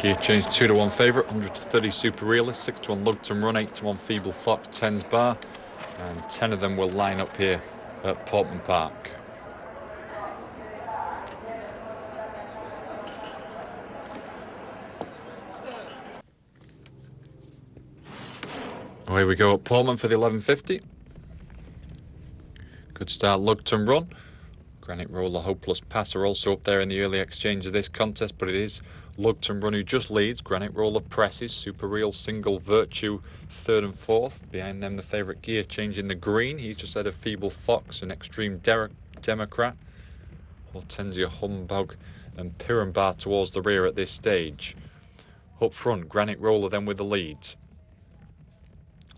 Gear change 2-1 favourite, 100 to 30 Super Realist, 6-1 Lugton Run, 8-1 Feeble Fox, 10's Bar, and 10 of them will line up here at Portman Park. Away we go at Portman for the 1150. Good start, Lugton Run. Granite Roller, Hopeless Pass are also up there in the early exchange of this contest, but it is Lugton Run who just leads. Granite Roller presses, Super Real, Single Virtue, third and fourth. Behind them the favourite Gear change in the green. He's just ahead of Feeble Fox and Extreme Democrat. Hortensia Humbug and Pirambar towards the rear at this stage. Up front, Granite Roller then with the lead.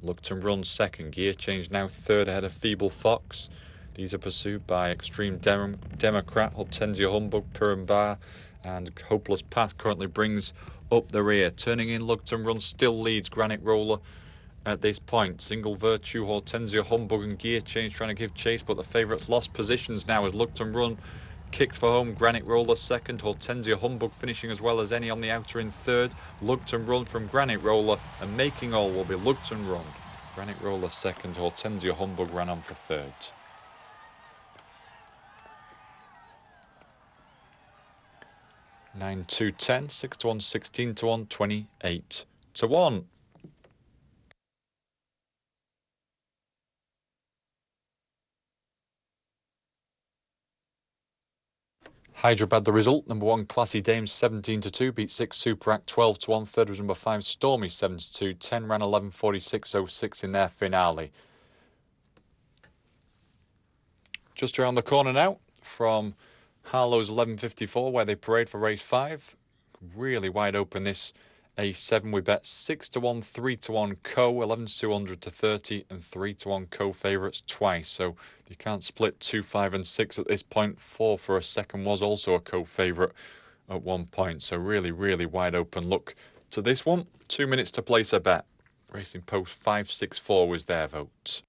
Lugton Run second, Gear change now third ahead of Feeble Fox. These are pursued by Extreme Democrat, Hortensia Humbug, Pirambar, and Hopeless Pass currently brings up the rear. Turning in, Lugton Run still leads Granite Roller at this point. Single Virtue, Hortensia Humbug and Gear change trying to give chase, but the favourites lost positions now as Lugton Run kicked for home. Granite Roller second, Hortensia Humbug finishing as well as any on the outer in third. Lugton Run from Granite Roller, and making all will be Lugton Run. Granite Roller second, Hortensia Humbug ran on for third. 9-2-10, 6-1, 16-1, 28-1. Hyderabad the result. Number 1 Classy Dames 17-2 beat 6 Super Act 12-1. Third was number 5 Stormy 7-2. 10 ran 11:46.06 in their finale. Just around the corner now from Harlow's 11:54 where they parade for race 5. Really wide open this A7. We bet 6-1, 3-1 Co, 11-200 to 30 and 3-1 Co favourites twice. So you can't split 2, 5 and 6 at this point. 4 for a second was also a Co favourite at one point. So really wide open look to this one. 2 minutes to place a bet. Racing Post 564 was their vote.